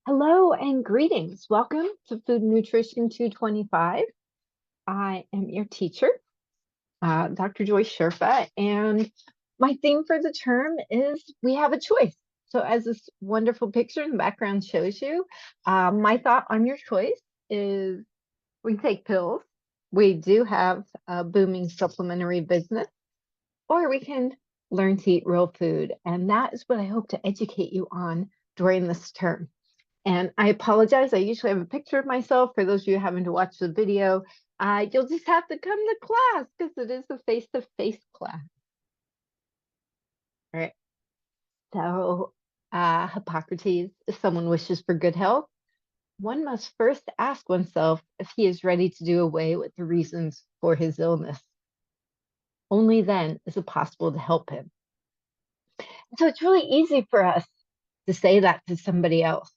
Hello and greetings. Welcome to Food Nutrition 225. I am your teacher, Dr. Joyce Sherpa, and my theme for the term is we have a choice. So, as this wonderful picture in the background shows you, my thought on your choice is we can take pills. We do have a booming supplementary business, or we can learn to eat real food. And that is what I hope to educate you on during this term. And I apologize. I usually have a picture of myself. For those of you having to watch the video, you'll just have to come to class because it is a face-to-face class. All right. So, Hippocrates, if someone wishes for good health, one must first ask oneself if he is ready to do away with the reasons for his illness. Only then is it possible to help him. So it's really easy for us to say that to somebody else,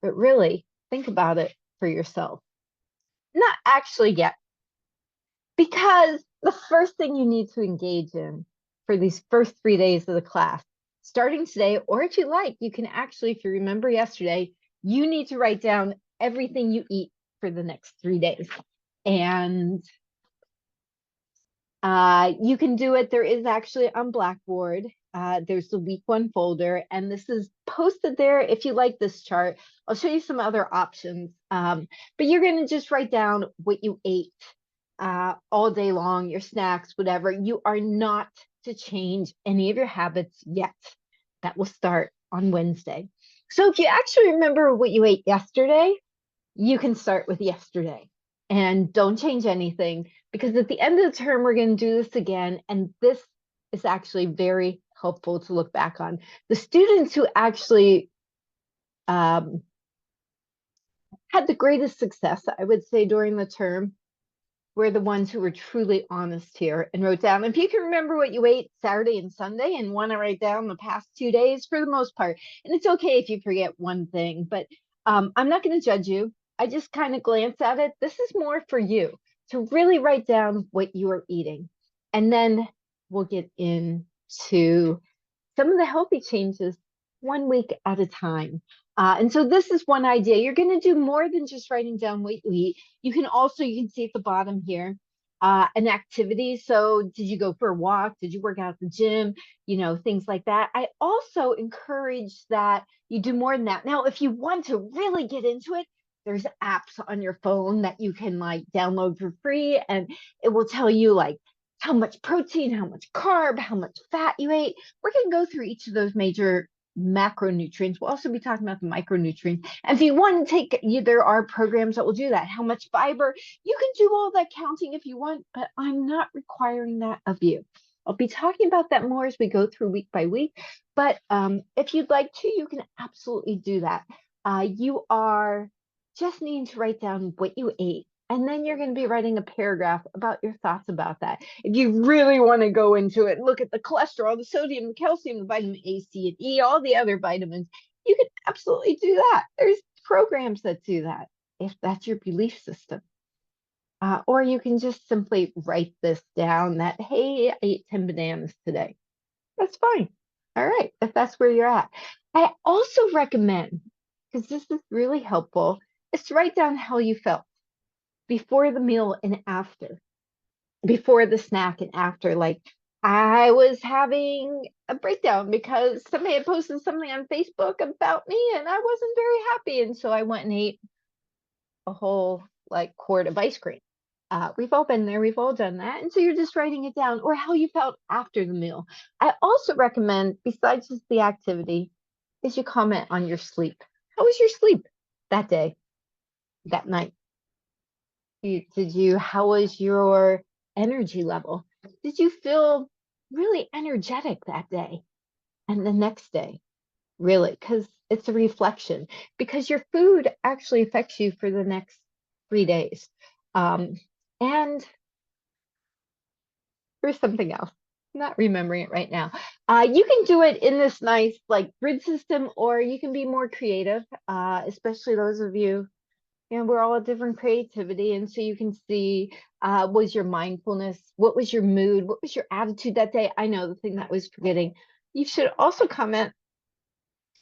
but really think about it for yourself. Not actually yet. Because the first thing you need to engage in for these first 3 days of the class, starting today, or if you like, you can actually, if you remember yesterday, you need to write down everything you eat for the next 3 days. And you can do it. There is actually on Blackboard. There's the week one folder, and this is posted there. If you like this chart, I'll show you some other options. But you're going to just write down what you ate all day long, your snacks, whatever. You are not to change any of your habits yet. That will start on Wednesday. So if you actually remember what you ate yesterday, you can start with yesterday and don't change anything, because at the end of the term, we're going to do this again. And this is actually very helpful to look back on. The students who actually had the greatest success, I would say, during the term were the ones who were truly honest here and wrote down. If you can remember what you ate Saturday and Sunday and want to write down the past 2 days, for the most part, and it's okay if you forget one thing, but I'm not going to judge you. I just kind of glance at it. This is more for you to really write down what you are eating. And then we'll get into some of the healthy changes 1 week at a time. And so this is one idea. You're going to do more than just writing down what you eat. You can see at the bottom here, an activity. So did you go for a walk? Did you work out at the gym? Things like that. I also encourage that you do more than that. Now, if you want to really get into it, there's apps on your phone that you can download for free, and it will tell you how much protein, how much carb, how much fat you ate. We're going to go through each of those major macronutrients. We'll also be talking about the micronutrients. And if you want to take, there are programs that will do that. How much fiber? You can do all that counting if you want, but I'm not requiring that of you. I'll be talking about that more as we go through week by week. But if you'd like to, you can absolutely do that. You are just needing to write down what you ate. And then you're going to be writing a paragraph about your thoughts about that. If you really want to go into it and look at the cholesterol, the sodium, the calcium, the vitamin A, C, and E, all the other vitamins, you can absolutely do that. There's programs that do that if that's your belief system. Or you can just simply write this down that, hey, I ate 10 bananas today. That's fine. All right, if that's where you're at. I also recommend, because this is really helpful, is to write down how you felt before the meal and after, before the snack and after. Like, I was having a breakdown because somebody had posted something on Facebook about me and I wasn't very happy. And so I went and ate a whole quart of ice cream. We've all been there, we've all done that. And so you're just writing it down, or how you felt after the meal. I also recommend, besides just the activity, is you comment on your sleep. How was your sleep that day, that night? How was your energy level? Did you feel really energetic that day and the next day? Really, because it's a reflection, because your food actually affects you for the next 3 days. And there's something else. I'm not remembering it right now. You can do it in this nice grid system, or you can be more creative, especially those of you, we're all a different creativity. And so you can see, was your mindfulness, what was your mood, what was your attitude that day? I know the thing that I was forgetting. You should also comment,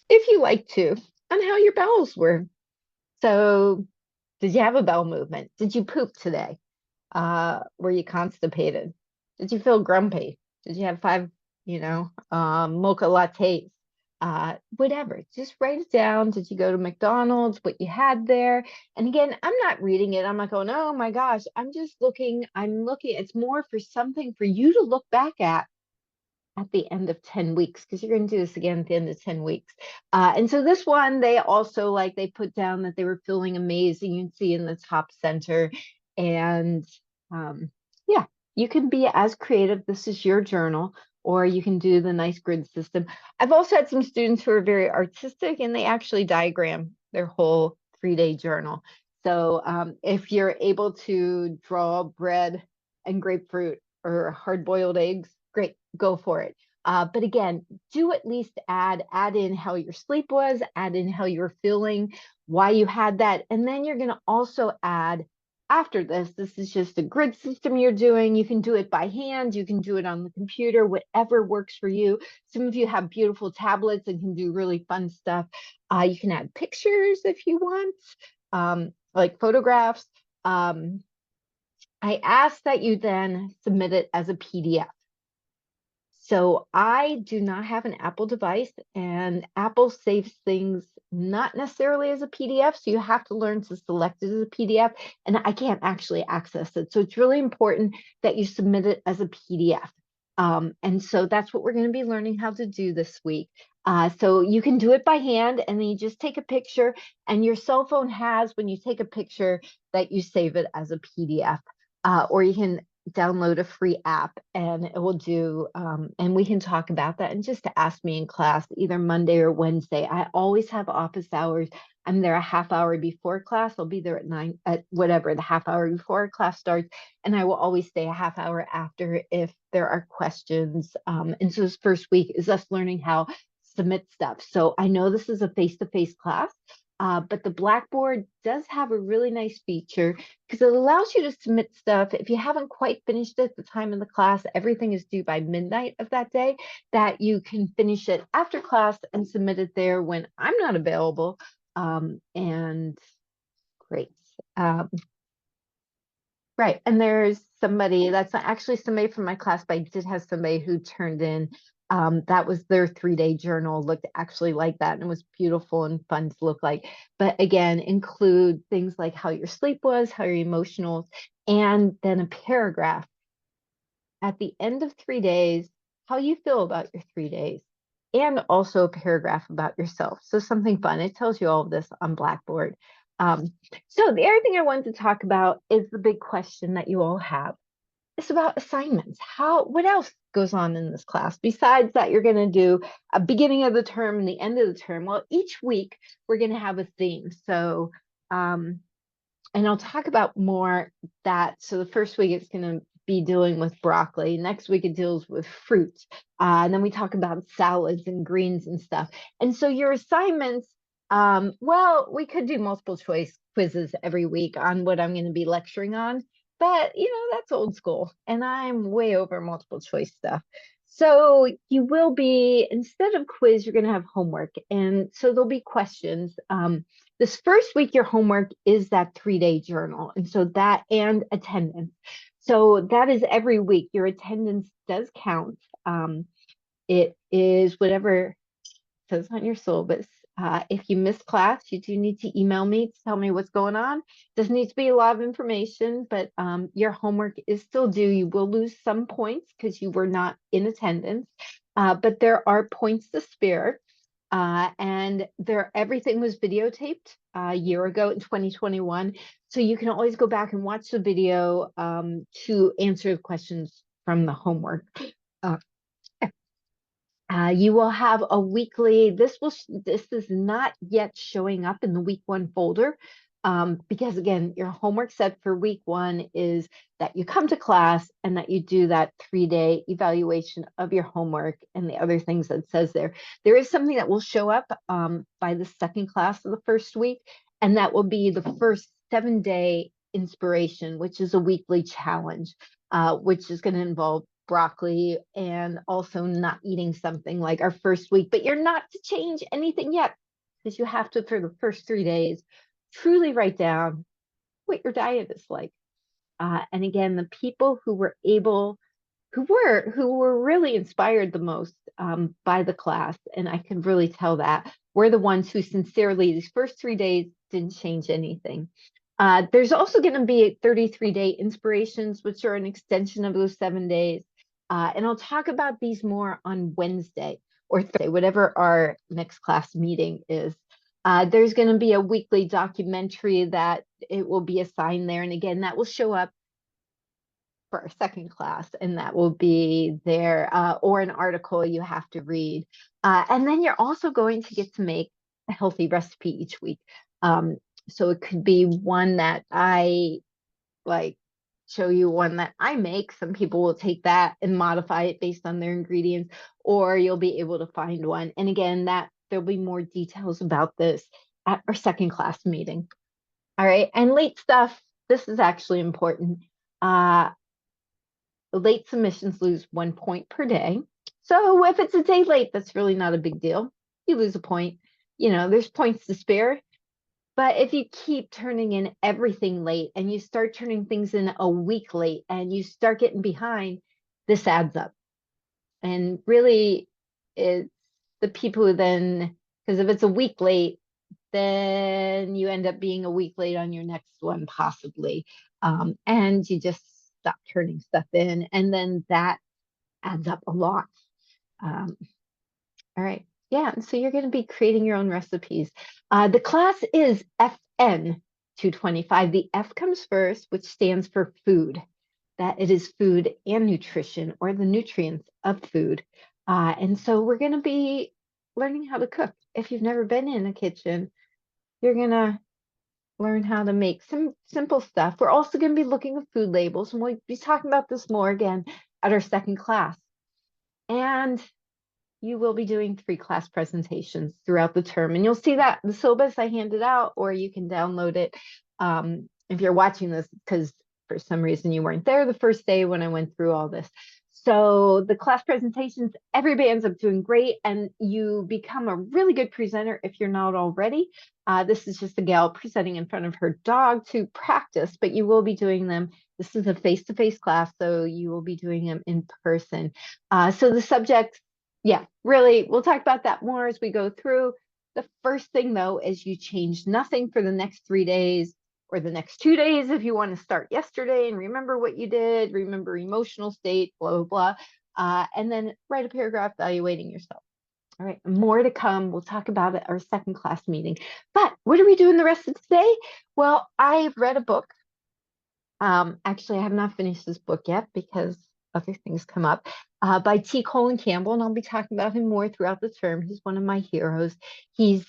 if you like to, on how your bowels were. So, did you have a bowel movement? Did you poop today? Were you constipated? Did you feel grumpy? Did you have five, mocha lattes? Whatever. Just write it down. Did you go to McDonald's? What you had there? And again, I'm not reading it. I'm not going, oh my gosh. I'm just looking. I'm looking. It's more for something for you to look back at the end of 10 weeks, because you're going to do this again at the end of 10 weeks. And so this one, they also they put down that they were feeling amazing. You can see in the top center. And yeah, you can be as creative. This is your journal, or you can do the nice grid system. I've also had some students who are very artistic and they actually diagram their whole 3-day journal. So if you're able to draw bread and grapefruit or hard-boiled eggs, great, go for it. But again, do at least add in how your sleep was, add in how you're feeling, why you had that. And then you're going to also add after this is just a grid system you're doing. You can do it by hand. You can do it on the computer, whatever works for you. Some of you have beautiful tablets and can do really fun stuff. You can add pictures if you want, like photographs. I ask that you then submit it as a PDF. So I do not have an Apple device, and Apple saves things not necessarily as a PDF. So you have to learn to select it as a PDF, and I can't actually access it. So it's really important that you submit it as a PDF. And so that's what we're going to be learning how to do this week. So you can do it by hand, and then you just take a picture, and your cell phone has, when you take a picture, that you save it as a PDF. Or you can download a free app and it will do, and we can talk about that. And just to ask me in class, either Monday or Wednesday. I always have office hours. I'm there a half hour before class. I'll be there at 9, at whatever, the half hour before class starts. And I will always stay a half hour after if there are questions. And so this first week is us learning how to submit stuff. So I know this is a face-to-face class. But the Blackboard does have a really nice feature because it allows you to submit stuff. If you haven't quite finished it at the time in the class, everything is due by midnight of that day, that you can finish it after class and submit it there when I'm not available. And great. Right. And there's somebody, that's not actually somebody from my class, but I did have somebody who turned in, that was their 3-day journal, looked actually like that, and it was beautiful and fun to look like. But again, include things like how your sleep was, how your emotional, and then a paragraph at the end of 3 days, how you feel about your 3 days, and also a paragraph about yourself. So something fun. It tells you all of this on Blackboard. So the other thing I wanted to talk about is the big question that you all have. It's about assignments. What else goes on in this class besides that you're going to do a beginning of the term and the end of the term? Well, each week we're going to have a theme. So, and I'll talk about more that. So the first week it's going to be dealing with broccoli. Next week it deals with fruit. And then we talk about salads and greens and stuff. And so your assignments, well, we could do multiple choice quizzes every week on what I'm going to be lecturing on. But, that's old school. And I'm way over multiple choice stuff. So you will be, instead of quiz, you're going to have homework. And so there'll be questions. This first week, your homework is that 3-day journal. And so that and attendance. So that is every week. Your attendance does count. It is whatever it says on your syllabus. If you miss class, you do need to email me to tell me what's going on. Doesn't need to be a lot of information, but your homework is still due. You will lose some points because you were not in attendance, but there are points to spare. And everything was videotaped a year ago in 2021. So you can always go back and watch the video to answer the questions from the homework. You will have a weekly, this is not yet showing up in the week 1 folder, because again, your homework set for week 1 is that you come to class and that you do that 3-day evaluation of your homework and the other things that it says there. There is something that will show up by the second class of the first week, and that will be the first 7-day inspiration, which is a weekly challenge, which is going to involve broccoli and also not eating something like our first week, but you're not to change anything yet. because you have to, for the first 3 days, truly write down what your diet is like. And again, the people who were able, who were really inspired the most by the class, and I can really tell that, were the ones who sincerely, these first 3 days didn't change anything. There's also going to be 33-day inspirations, which are an extension of those 7 days. And I'll talk about these more on Wednesday or Thursday, whatever our next class meeting is. There's going to be a weekly documentary that it will be assigned there. And again, that will show up for our second class, and that will be there, or an article you have to read. And then you're also going to get to make a healthy recipe each week. So it could be one that I like, show you one that I make. Some people will take that and modify it based on their ingredients, or you'll be able to find one. And again, that there'll be more details about this at our second class meeting. All right. And late stuff, this is actually important. Late submissions lose 1 point per day. So if it's a day late, that's really not a big deal. You lose a point. There's points to spare. But if you keep turning in everything late and you start turning things in a week late and you start getting behind, this adds up. And really, it's the people who then, because if it's a week late, then you end up being a week late on your next one, possibly. And you just stop turning stuff in. And then that adds up a lot. All right. Yeah, and so you're going to be creating your own recipes. The class is FN 225. The F comes first, which stands for food. That it is food and nutrition, or the nutrients of food. And so we're going to be learning how to cook. If you've never been in a kitchen, you're going to learn how to make some simple stuff. We're also going to be looking at food labels, and we'll be talking about this more again at our second class. And you will be doing 3 class presentations throughout the term. And you'll see that the syllabus I handed out, or you can download it. If you're watching this, because for some reason you weren't there the first day when I went through all this. So the class presentations, everybody ends up doing great, and you become a really good presenter if you're not already. This is just a gal presenting in front of her dog to practice, but you will be doing them. This is a face-to-face class, so you will be doing them in person. So the subjects, yeah, really, we'll talk about that more as we go through. The first thing, though, is you change nothing for the next 3 days, or the next 2 days if you want to start yesterday and remember what you did, remember emotional state, blah, blah, blah. And then write a paragraph evaluating yourself. All right, more to come. We'll talk about it at our second class meeting. But what are we doing the rest of today? Well, I've read a book. Actually, I have not finished this book yet because other things come up, by T. Colin Campbell, and I'll be talking about him more throughout the term. He's one of my heroes. He's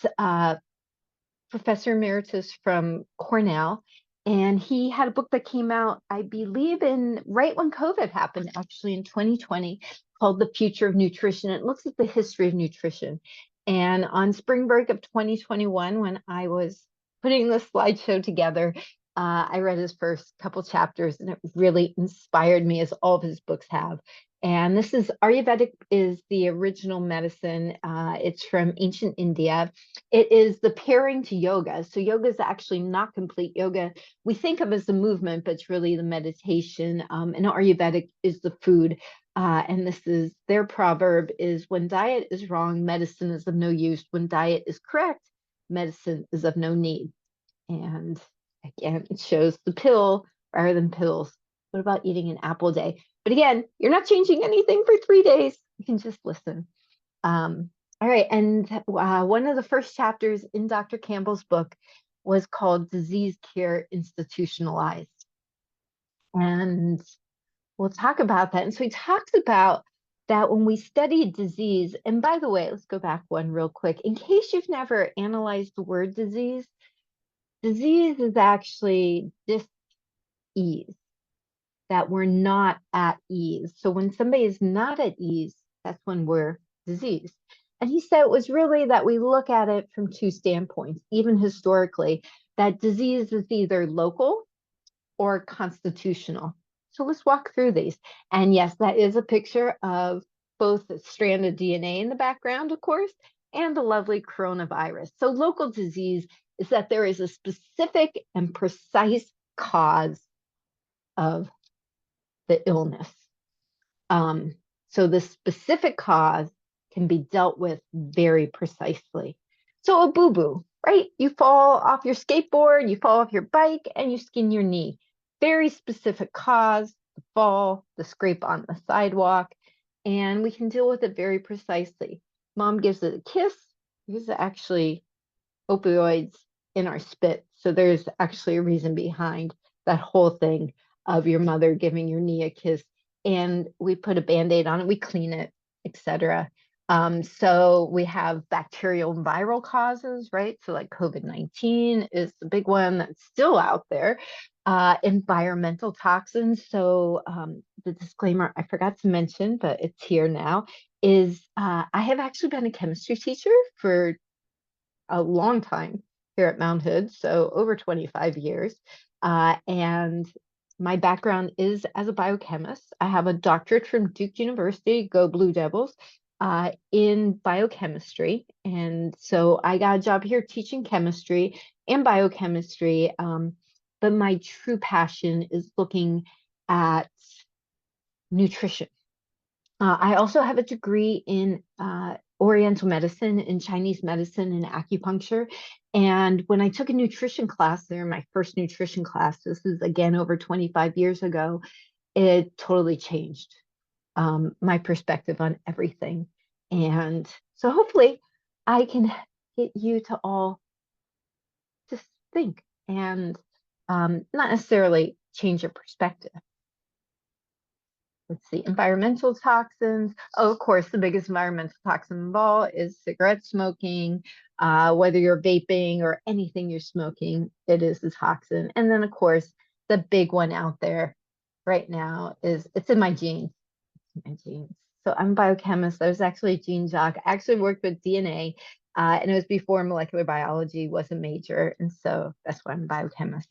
professor emeritus from Cornell, and he had a book that came out, I believe, in right when COVID happened, actually in 2020, called The Future of Nutrition. It looks at the history of nutrition. And on spring break of 2021, when I was putting the slideshow together, I read his first couple chapters, and it really inspired me, as all of his books have. And this is Ayurvedic, is the original medicine. It's from ancient India. It is the pairing to yoga. So yoga is actually not complete yoga. We think of as the movement, but it's really the meditation. And Ayurvedic is the food. And this is their proverb is, when diet is wrong, medicine is of no use. When diet is correct, medicine is of no need. And again, it shows the pill rather than pills. What about eating an apple a day? But again, you're not changing anything for 3 days. You can just listen. All right. And one of the first chapters in Dr. Campbell's book was called Disease Care Institutionalized. And we'll talk about that. And so he talks about that when we study disease, and by the way, let's go back one real quick. In case you've never analyzed the word disease, disease is actually dis-ease, that we're not at ease. So when somebody is not at ease, that's when we're diseased. And he said it was really that we look at it from 2 standpoints, even historically, that disease is either local or constitutional. So let's walk through these. And yes, that is a picture of both a strand of DNA in the background, of course, and the lovely coronavirus. So local disease is that there is a specific and precise cause of the illness. So the specific cause can be dealt with very precisely. So a boo-boo, right? You fall off your skateboard, you fall off your bike, and you skin your knee. Very specific cause, the fall, the scrape on the sidewalk, and we can deal with it very precisely. Mom gives it a kiss. There's actually opioids in our spit. So there's actually a reason behind that whole thing of your mother giving your knee a kiss. And we put a Band-Aid on it, we clean it, etc. So we have bacterial and viral causes, right? So like COVID-19 is the big one that's still out there. Environmental toxins. So the disclaimer I forgot to mention, but it's here now, is I have actually been a chemistry teacher for a long time here at Mount Hood, so over 25 years. And my background is as a biochemist. I have a doctorate from Duke University, go Blue Devils, in biochemistry. And so I got a job here teaching chemistry and biochemistry. But my true passion is looking at nutrition. I also have a degree in Oriental medicine, in Chinese medicine, and acupuncture. And when I took a nutrition class there, my first nutrition class, this is again over 25 years ago, it totally changed my perspective on everything. And so hopefully I can get you to all just think and not necessarily change your perspective. Let's see, environmental toxins. Oh, of course, the biggest environmental toxin of all is cigarette smoking. Whether you're vaping or anything you're smoking, it is a toxin. And then, of course, the big one out there right now is it's in my genes. It's in my genes. So I'm a biochemist. I was actually a gene jock. I actually worked with DNA, and it was before molecular biology was a major. And so that's why I'm a biochemist.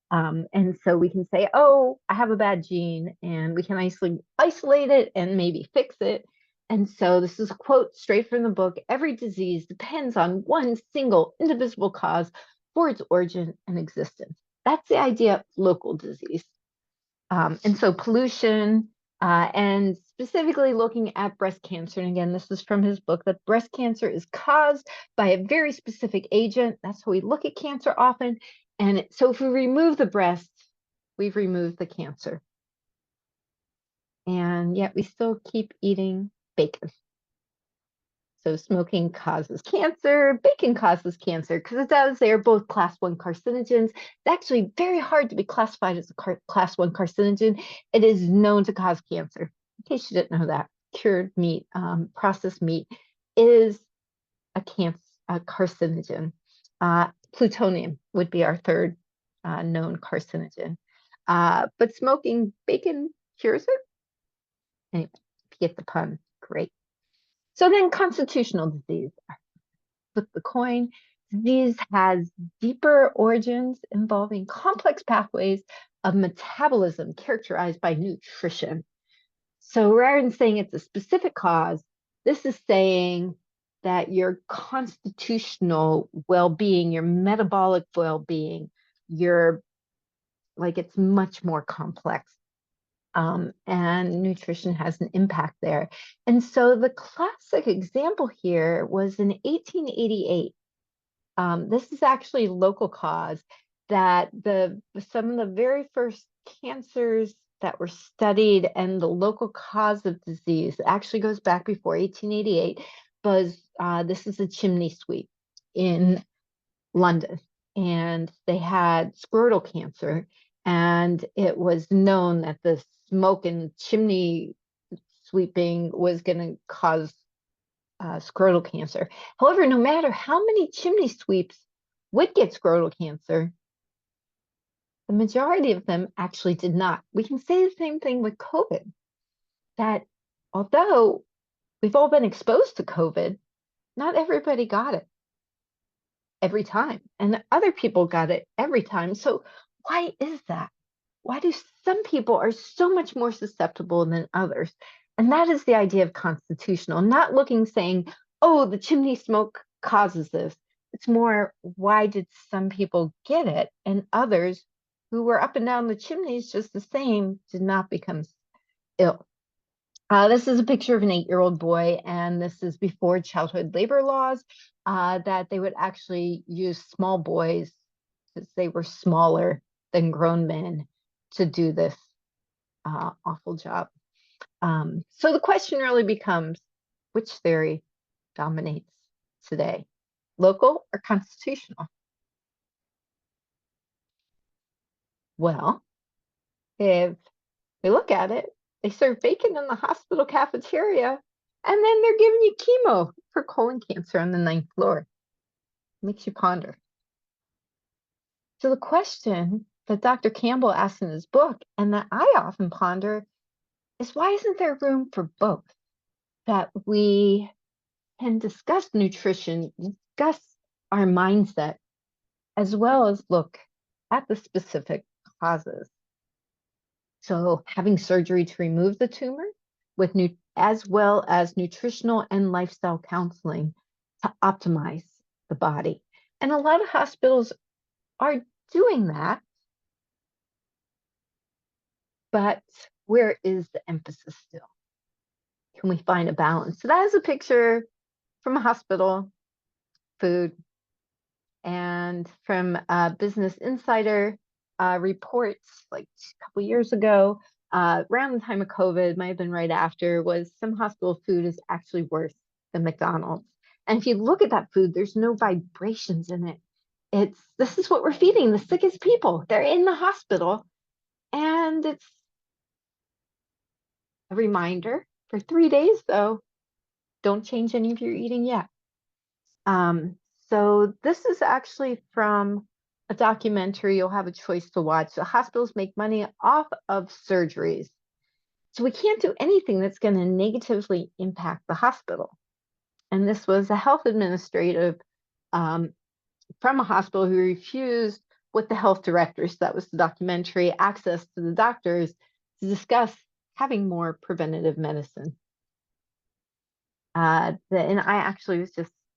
And so we can say, oh, I have a bad gene, and we can isolate it and maybe fix it. And so this is a quote straight from the book. Every disease depends on one single indivisible cause for its origin and existence. That's the idea of local disease. And so pollution, and specifically looking at breast cancer. And again, this is from his book, that breast cancer is caused by a very specific agent. That's how we look at cancer often. And so if we remove the breast, we've removed the cancer. And yet we still keep eating bacon. So smoking causes cancer, bacon causes cancer, because it does. They are both class 1 carcinogens. It's actually very hard to be classified as a class 1 carcinogen. It is known to cause cancer. In case you didn't know that, cured meat, processed meat is a carcinogen. Plutonium would be our third known carcinogen. But smoking bacon cures it. Anyway, if you get the pun, great. So then constitutional disease. Flip the coin. Disease has deeper origins involving complex pathways of metabolism characterized by nutrition. So rather than saying it's a specific cause, this is saying that your constitutional well-being, your metabolic well-being, it's much more complex. And nutrition has an impact there. And so the classic example here was in 1888. This is actually local cause that some of the very first cancers that were studied and the local cause of disease actually goes back before 1888, was this is a chimney sweep in London, and they had scrotal cancer, and it was known that the smoke and chimney sweeping was going to cause scrotal cancer. However, no matter how many chimney sweeps would get scrotal cancer, the majority of them actually did not. We can say the same thing with COVID, that although we've all been exposed to COVID, not everybody got it every time, and other people got it every time. So why is that? Why do some people are so much more susceptible than others? And that is the idea of constitutional, not looking, saying, oh, the chimney smoke causes this. It's more, why did some people get it and others who were up and down the chimneys just the same did not become ill? This is a picture of an 8-year-old boy, and this is before childhood labor laws, that they would actually use small boys because they were smaller than grown men to do this awful job. So the question really becomes, which theory dominates today, local or constitutional? Well, if we look at it, they serve bacon in the hospital cafeteria, and then they're giving you chemo for colon cancer on the 9th floor. Makes you ponder. So the question that Dr. Campbell asks in his book, and that I often ponder, is why isn't there room for both? That we can discuss nutrition, discuss our mindset, as well as look at the specific causes. So having surgery to remove the tumor with as well as nutritional and lifestyle counseling to optimize the body. And a lot of hospitals are doing that, but where is the emphasis still? Can we find a balance? So that is a picture from a hospital, food, and from Business Insider reports like a couple years ago, around the time of COVID, might have been right after, was some hospital food is actually worse than McDonald's. And if you look at that food, there's no vibrations in it. This is what we're feeding the sickest people. They're in the hospital, and it's a reminder for 3 days though, don't change any of your eating yet. Um, so this is actually from a documentary you'll have a choice to watch. The hospitals make money off of surgeries. So we can't do anything that's going to negatively impact the hospital. And this was a health administrative um, from a hospital who refused with the health directors, that was the documentary, access to the doctors to discuss having more preventative medicine. And I actually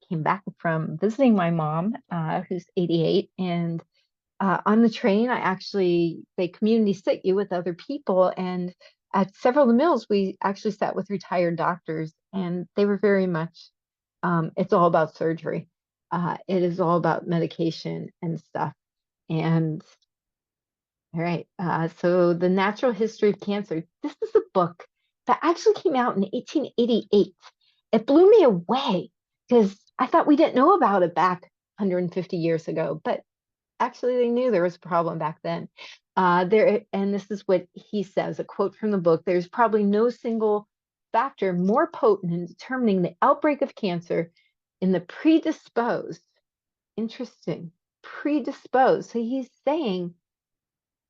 came back from visiting my mom, who's 88, and on the train, they community sit you with other people, and at several of the meals, we actually sat with retired doctors, and they were very much, it's all about surgery. It is all about medication and stuff. And all right, so The Natural History of Cancer. This is a book that actually came out in 1888. It blew me away because I thought we didn't know about it back 150 years ago, but actually they knew there was a problem back then. And this is what he says, a quote from the book: "There's probably no single factor more potent in determining the outbreak of cancer in the predisposed." Interesting, predisposed. So he's saying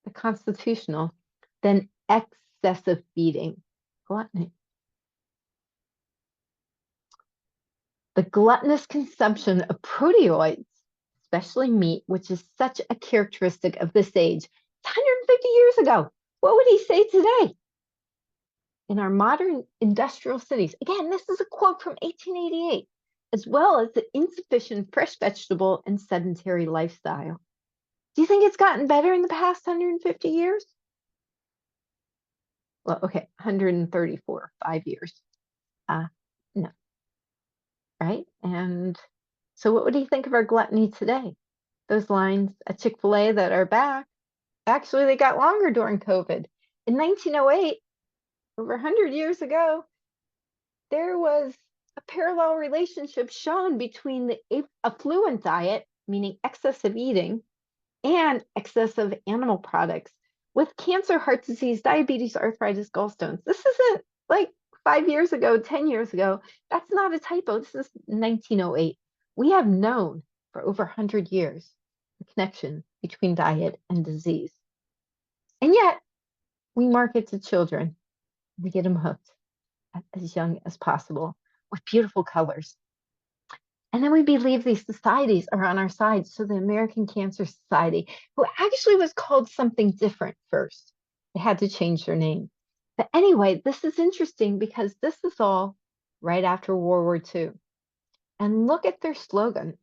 the constitutional than excessive feeding, gluttony. The gluttonous consumption of proteoids, especially meat, which is such a characteristic of this age. It's 150 years ago. What would he say today? In our modern industrial cities, again, this is a quote from 1888, as well as the insufficient fresh vegetable and sedentary lifestyle. Do you think it's gotten better in the past 150 years? Well, okay, 134, 5 years. No, right? And so what would you think of our gluttony today? Those lines at Chick-fil-A that are back, actually, they got longer during COVID. In 1908, over 100 years ago, there was a parallel relationship shown between the affluent diet, meaning excessive eating, and excessive animal products with cancer, heart disease, diabetes, arthritis, gallstones. This isn't like 5 years ago, 10 years ago. That's not a typo. This is 1908. We have known for over 100 years the connection between diet and disease. And yet, we market to children. We get them hooked as young as possible with beautiful colors. And then we believe these societies are on our side. So the American Cancer Society, who actually was called something different first, they had to change their name. But anyway, this is interesting because this is all right after World War II. and look at their slogans,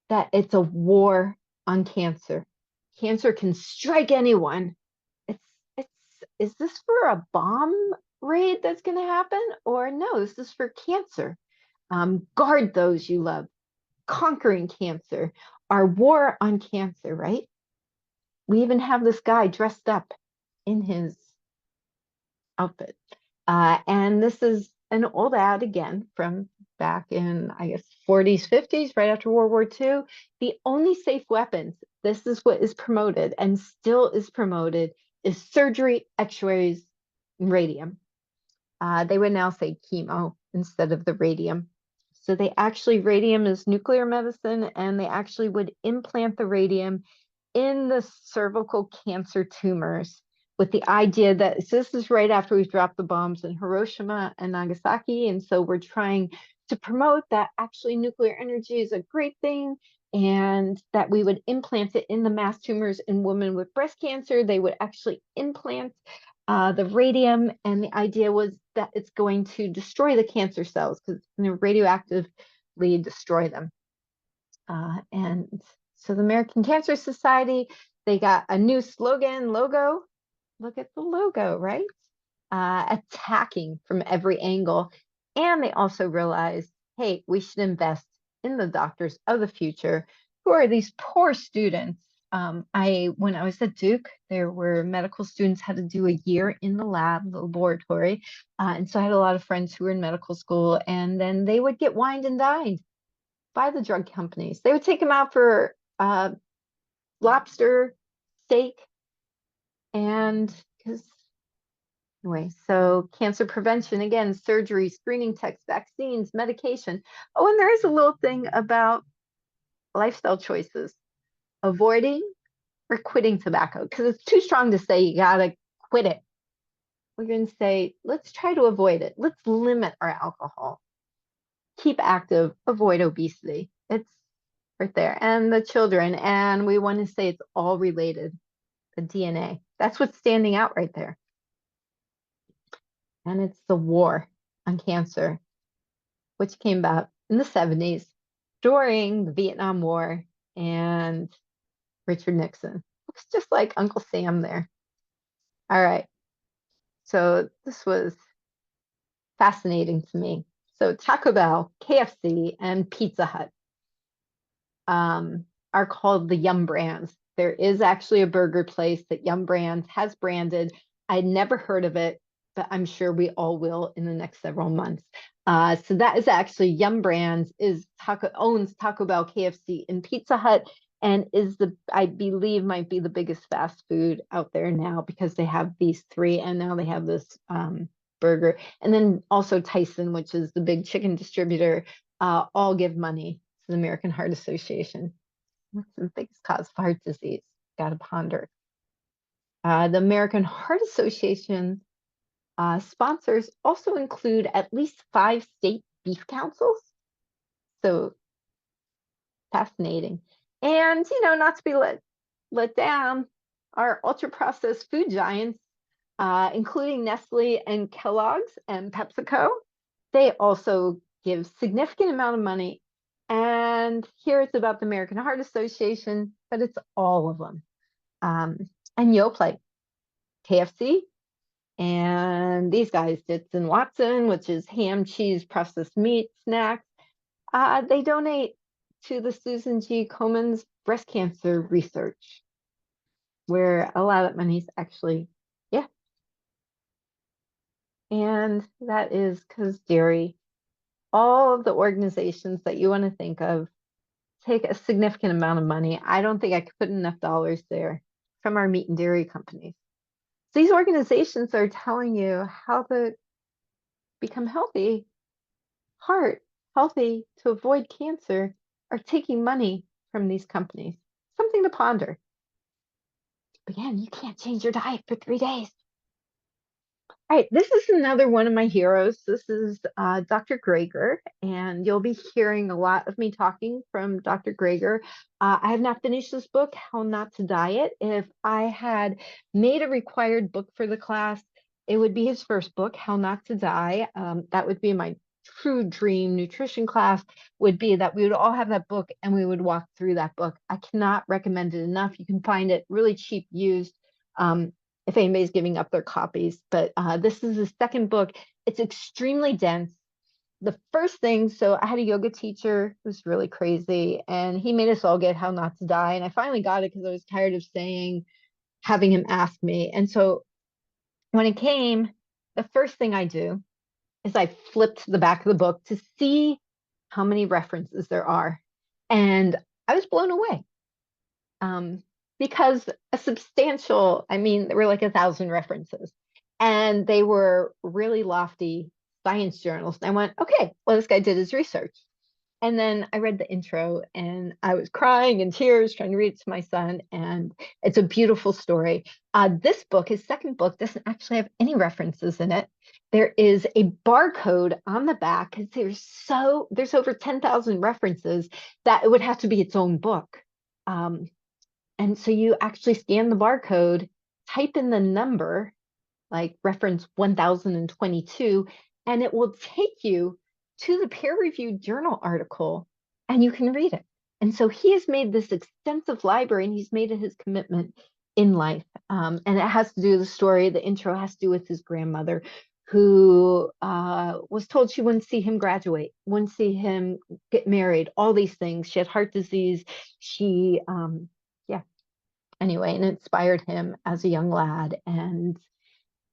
that it's a war on cancer. Cancer can strike anyone. It's it's is this for a bomb raid that's going to happen, or no, this is for cancer. Guard those you love. Conquering cancer. Our war on cancer, right? We even have this guy dressed up in his outfit. And this is an old ad again from back in, I guess, 40s, 50s, right after World War II. The only safe weapons, this is what is promoted and still is promoted, is surgery, x-rays, radium. They would now say chemo instead of the radium. So they actually, radium is nuclear medicine, and they actually would implant the radium in the cervical cancer tumors with the idea that, so this is right after we've dropped the bombs in Hiroshima and Nagasaki. And so we're trying to promote that actually nuclear energy is a great thing, and that we would implant it in the mass tumors in women with breast cancer. They would actually implant the radium, and the idea was that it's going to destroy the cancer cells because it's going to radioactively destroy them. And so the American Cancer Society, they got a new slogan, logo. Look at the logo, right? Attacking from every angle. And they also realized, hey, we should invest in the doctors of the future, who are these poor students. When I was at Duke, there were medical students had to do a year in the lab, the laboratory. And so I had a lot of friends who were in medical school, and then they would get wined and dined by the drug companies. They would take them out for lobster, steak, and because anyway, so cancer prevention, again, surgery, screening tests, vaccines, medication. Oh, and there is a little thing about lifestyle choices, avoiding or quitting tobacco, because it's too strong to say you gotta quit it. We're going to say, let's try to avoid it. Let's limit our alcohol. Keep active, avoid obesity. It's right there. And the children, and we want to say it's all related, the DNA. That's what's standing out right there. And it's the war on cancer, which came about in the 70s during the Vietnam War and Richard Nixon. Looks just like Uncle Sam there. All right. So this was fascinating to me. So Taco Bell, KFC, and Pizza Hut are called the Yum Brands. There is actually a burger place that Yum Brands has branded. I'd never heard of it, but I'm sure we all will in the next several months. So that is actually Yum Brands owns Taco Bell, KFC, and Pizza Hut, and I believe might be the biggest fast food out there now, because they have these three, and now they have this burger, and then also Tyson, which is the big chicken distributor, all give money to the American Heart Association. What's the biggest cause of heart disease? Got to ponder. The American Heart Association sponsors also include at least 5 state beef councils. So fascinating. And, not to be let down, our ultra processed food giants, including Nestle and Kellogg's and PepsiCo, they also give significant amount of money. And here it's about the American Heart Association, but it's all of them. And Yoplait, KFC, and these guys, Ditz and Watson, which is ham, cheese, processed meat, snacks, they donate to the Susan G. Komen's breast cancer research, where a lot of that money is actually, yeah. And that is because dairy, all of the organizations that you want to think of take a significant amount of money. I don't think I could put enough dollars there from our meat and dairy companies. So these organizations are telling you how to become healthy, heart healthy, to avoid cancer, are taking money from these companies. Something to ponder. But again, you can't change your diet for 3 days. All right, this is another one of my heroes. This is Dr. Greger, and you'll be hearing a lot of me talking from Dr. Greger. I have not finished this book, How Not to Diet. If I had made a required book for the class, it would be his first book, How Not to Die. That would be my true dream nutrition class would be that we would all have that book and we would walk through that book. I cannot recommend it enough. You can find it really cheap used, if anybody's giving up their copies. But this is the second book. It's extremely dense. The first thing, so I had a yoga teacher who was really crazy, and he made us all get How Not to Die. And I finally got it because I was tired of having him ask me. And so when it came, the first thing I do is I flipped the back of the book to see how many references there are. And I was blown away, because a substantial, I mean, there were like 1,000 references, and they were really lofty science journals. And I went, okay, well, this guy did his research. And then I read the intro and I was crying in tears trying to read it to my son. And it's a beautiful story. This book, his second book, doesn't actually have any references in it. There is a barcode on the back because there's over 10,000 references that it would have to be its own book. And so you actually scan the barcode, type in the number, like reference 1022, and it will take you to the peer-reviewed journal article and you can read it. And so he has made this extensive library and he's made it his commitment in life. And it has to do with the story. The intro has to do with his grandmother who was told she wouldn't see him graduate, wouldn't see him get married, all these things. She had heart disease. Yeah. Anyway, and it inspired him as a young lad. And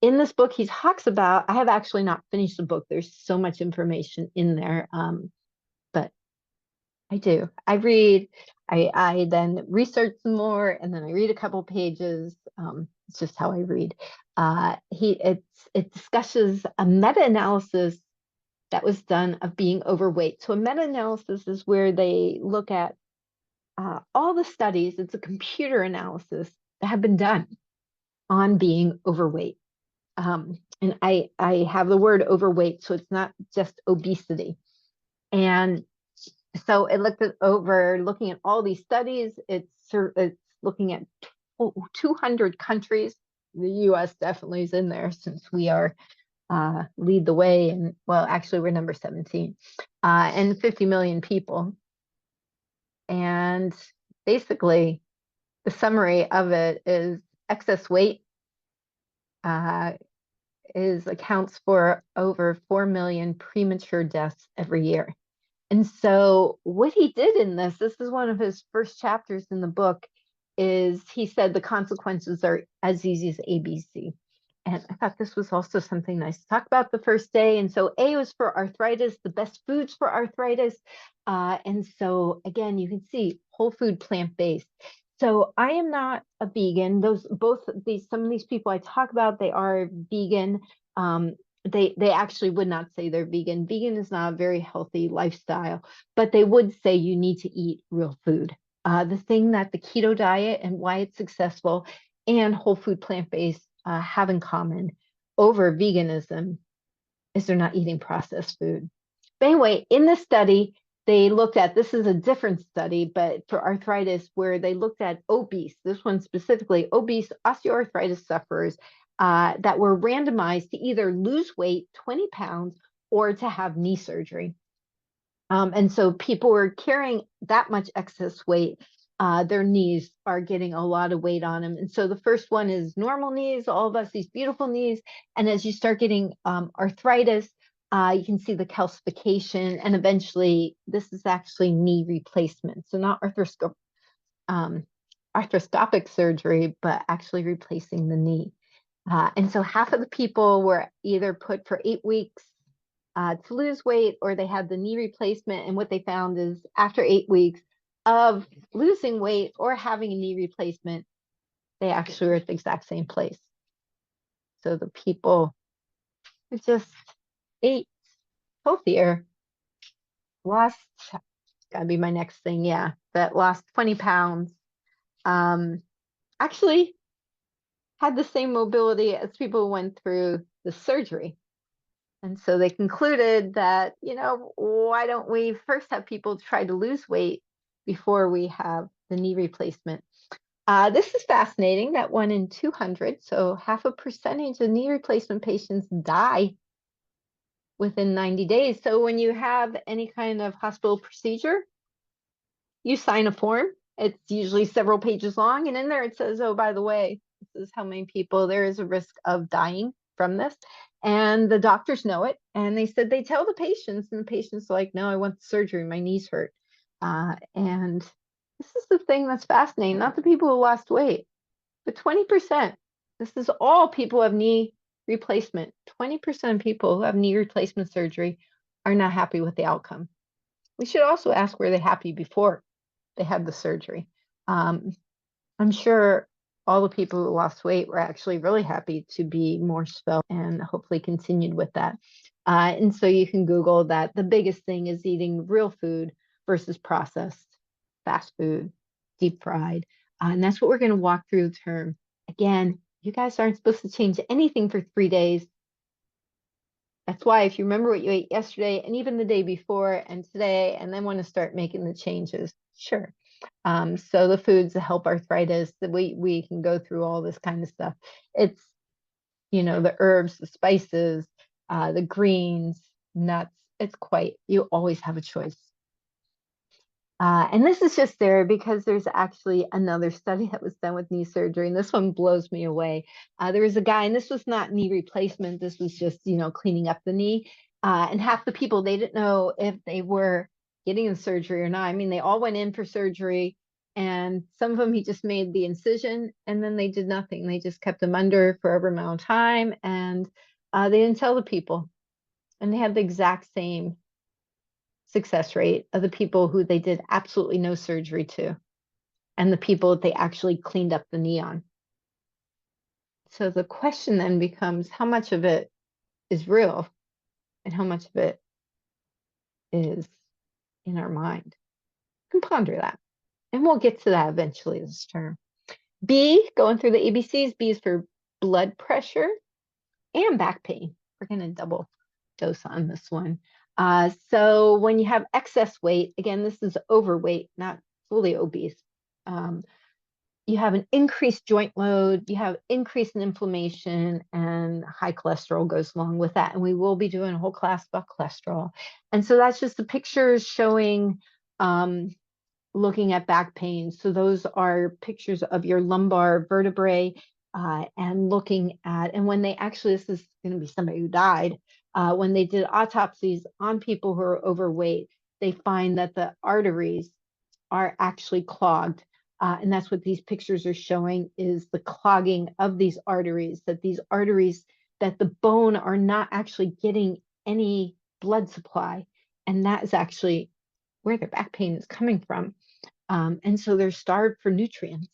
in this book, he talks about, I have actually not finished the book. There's so much information in there. But I do. I read, I then research some more, and then I read a couple pages. It's just how I read. It discusses a meta-analysis that was done of being overweight. So a meta-analysis is where they look at all the studies. It's a computer analysis that have been done on being overweight. And I have the word overweight, so it's not just obesity. And so it looking at all these studies. It's looking at 200 countries. The U.S. definitely is in there since we are lead the way, and well, actually we're number 17, and 50 million people. And basically, the summary of it is excess weight accounts for over 4 million premature deaths every year. And so what he did in this is one of his first chapters in the book, is he said the consequences are as easy as ABC. And I thought this was also something nice to talk about the first day. And so A was for arthritis, the best foods for arthritis. And so again, you can see whole food, plant-based. So I am not a vegan. Some of these people I talk about, they are vegan. They actually would not say they're vegan. Vegan is not a very healthy lifestyle, but they would say you need to eat real food. The thing that the keto diet and why it's successful and whole food plant-based have in common over veganism is they're not eating processed food. But anyway, in the study, they looked at, this is a different study, but for arthritis, where they looked at obese, this one specifically, obese osteoarthritis sufferers that were randomized to either lose weight, 20 pounds, or to have knee surgery. And so people were carrying that much excess weight. Their knees are getting a lot of weight on them. And so the first one is normal knees, all of us, these beautiful knees. And as you start getting arthritis, you can see the calcification. And eventually, this is actually knee replacement. So not arthroscopic surgery, but actually replacing the knee. And so half of the people were either put for 8 weeks to lose weight, or they had the knee replacement. And what they found is after 8 weeks of losing weight or having a knee replacement, they actually were at the exact same place. So the people who just ate healthier lost, gotta be my next thing, yeah, that lost 20 pounds, actually had the same mobility as people who went through the surgery. And so they concluded that, why don't we first have people try to lose weight before we have the knee replacement? This is fascinating that 1 in 200, so half a percentage of knee replacement patients die within 90 days. So when you have any kind of hospital procedure, you sign a form. It's usually several pages long, and in there it says, oh, by the way, this is how many people there is a risk of dying from this. And the doctors know it. And they said they tell the patients, and the patients are like, no, I want the surgery. My knees hurt. And this is the thing that's fascinating, not the people who lost weight, but 20%. This is all people who have knee replacement. 20% of people who have knee replacement surgery are not happy with the outcome. We should also ask, were they happy before they had the surgery? I'm sure all the people who lost weight were actually really happy to be more svelte and hopefully continued with that. And so you can Google that. The biggest thing is eating real food versus processed, fast food, deep fried. And that's what we're going to walk through the term. Again, you guys aren't supposed to change anything for 3 days. That's why if you remember what you ate yesterday and even the day before and today, and then want to start making the changes, sure. So the foods that help arthritis, that we can go through all this kind of stuff. It's, the herbs, the spices, the greens, nuts. It's quite, you always have a choice. And this is just there because there's actually another study that was done with knee surgery, and this one blows me away. There was a guy, and this was not knee replacement. This was just, cleaning up the knee. And half the people, they didn't know if they were getting the surgery or not. I mean, they all went in for surgery, and some of them, he just made the incision, and then they did nothing. They just kept them under for every amount of time, and they didn't tell the people. And they had the exact same success rate of the people who they did absolutely no surgery to and the people that they actually cleaned up the knee on. So the question then becomes, how much of it is real and how much of it is in our mind? You can ponder that. And we'll get to that eventually, this term. B, going through the ABCs, B is for blood pressure and back pain. We're going to double dose on this one. So when you have excess weight, again, this is overweight, not fully obese. You have an increased joint load, you have increase in inflammation, and high cholesterol goes along with that. And we will be doing a whole class about cholesterol. And so that's just the pictures showing looking at back pain. So those are pictures of your lumbar vertebrae and looking at, and when they actually, this is going to be somebody who died, when they did autopsies on people who are overweight, they find that the arteries are actually clogged. And that's what these pictures are showing, is the clogging of these arteries, that the bone are not actually getting any blood supply. And that is actually where their back pain is coming from. And so they're starved for nutrients.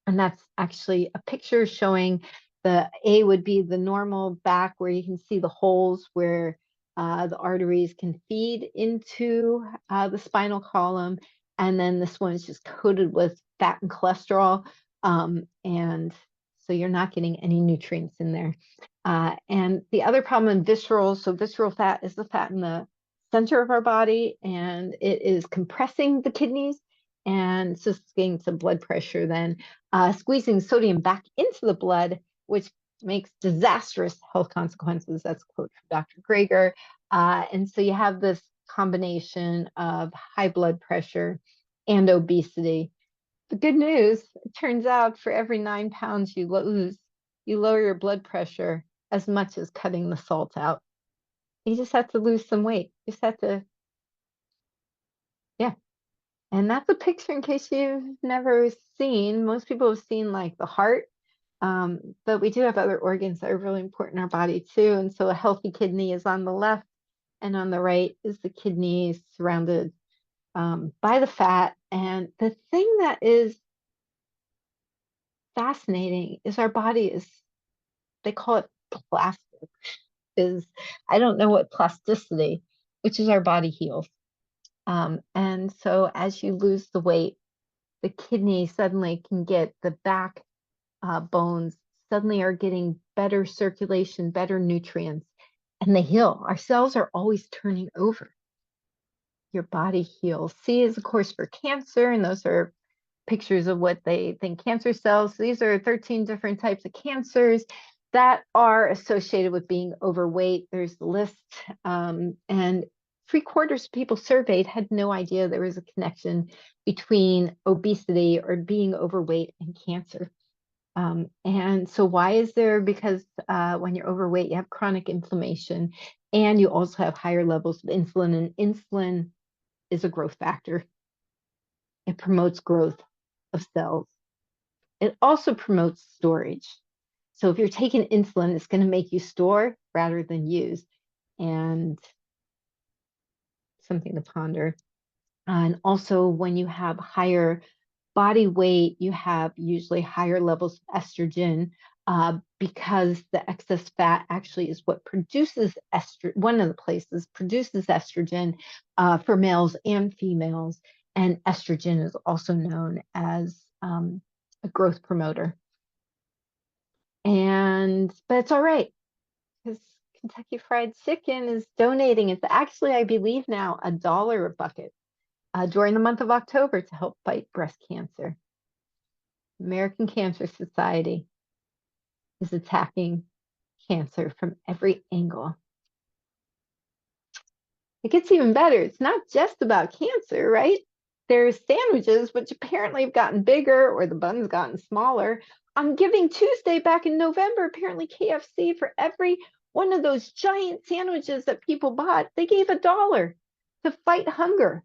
And that's actually a picture showing the A would be the normal back, where you can see the holes where the arteries can feed into the spinal column. And then this one is just coated with fat and cholesterol. And so you're not getting any nutrients in there. And the other problem in visceral, so visceral fat is the fat in the center of our body, and it is compressing the kidneys and sustaining some blood pressure, then squeezing sodium back into the blood, which makes disastrous health consequences. That's a quote from Dr. Greger. And so you have this combination of high blood pressure and obesity. The good news, it turns out for every 9 pounds you lose, you lower your blood pressure as much as cutting the salt out. You just have to lose some weight. You just have to, yeah. And that's a picture in case you've never seen. Most people have seen like the heart, but we do have other organs that are really important in our body too. And so a healthy kidney is on the left, and on the right is the kidney surrounded by the fat. And the thing that is fascinating is our body is, they call it plastic, is, I don't know what plasticity, which is our body heals. And so as you lose the weight, the kidney suddenly can get the back bones suddenly are getting better circulation, better nutrients, and they heal. Our cells are always turning over. Your body heals. C is, of course, for cancer, and those are pictures of what they think cancer cells. So these are 13 different types of cancers. that are associated with being overweight. There's the list, and 3/4 of people surveyed had no idea there was a connection between obesity or being overweight and cancer. And so why is there? Because when you're overweight, you have chronic inflammation and you also have higher levels of insulin, and insulin is a growth factor. It promotes growth of cells. It also promotes storage. So if you're taking insulin, it's going to make you store rather than use, and something to ponder. And also, when you have higher body weight, you have usually higher levels of estrogen, because the excess fat actually is what produces estrogen. One of the places produces estrogen for males and females. And estrogen is also known as a growth promoter. But it's all right, because Kentucky Fried Chicken is donating. It's actually, I believe now, $1 a bucket during the month of October to help fight breast cancer. American Cancer Society is attacking cancer from every angle. It gets even better. It's not just about cancer, right? There's sandwiches, which apparently have gotten bigger, or the bun's gotten smaller. On Giving Tuesday back in November, apparently KFC, for every one of those giant sandwiches that people bought, they gave $1 to fight hunger.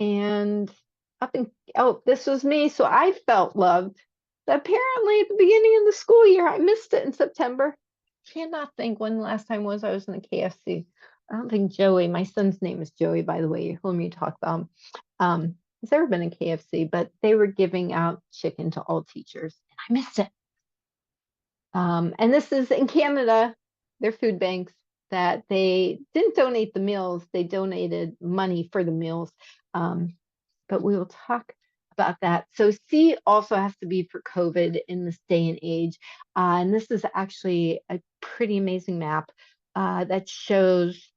And this was me, so I felt loved. Apparently, at the beginning of the school year, I missed it in September. Cannot think when the last time was I was in the KFC. I don't think Joey, my son's name is Joey, by the way, whom you talk about, has ever been in KFC, but they were giving out chicken to all teachers, and I missed it. And this is in Canada, their food banks, that they didn't donate the meals, they donated money for the meals. But we will talk about that. So C also has to be for COVID in this day and age. And this is actually a pretty amazing map that shows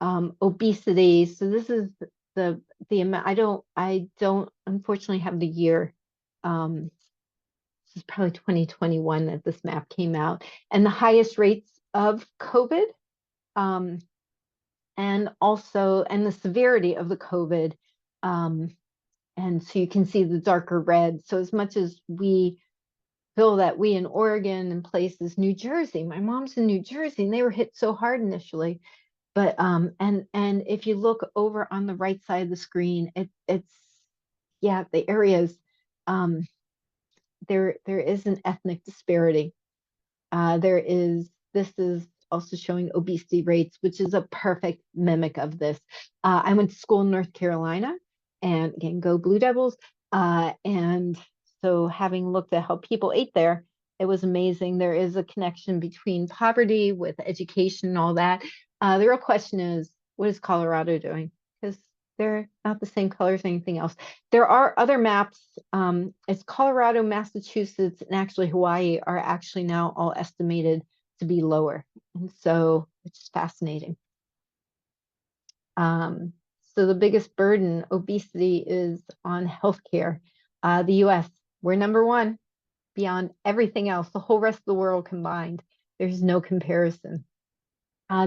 obesity. So this is the amount. I don't unfortunately have the year. This is probably 2021 that this map came out, and the highest rates of COVID, and the severity of the COVID. And so you can see the darker red. So as much as we feel that we in Oregon and places, New Jersey, my mom's in New Jersey, and they were hit so hard initially. But and if you look over on the right side of the screen, it's the areas, there is an ethnic disparity. This is also showing obesity rates, which is a perfect mimic of this. I went to school in North Carolina, and again, go Blue Devils. And so having looked at how people ate there, it was amazing. There is a connection between poverty with education and all that. The real question is, what is Colorado doing? Because they're not the same color as anything else. There are other maps. It's Colorado, Massachusetts, and actually Hawaii are actually now all estimated to be lower. And so, which is fascinating. So the biggest burden, obesity, is on healthcare. The US, we're number one beyond everything else, the whole rest of the world combined. There's no comparison.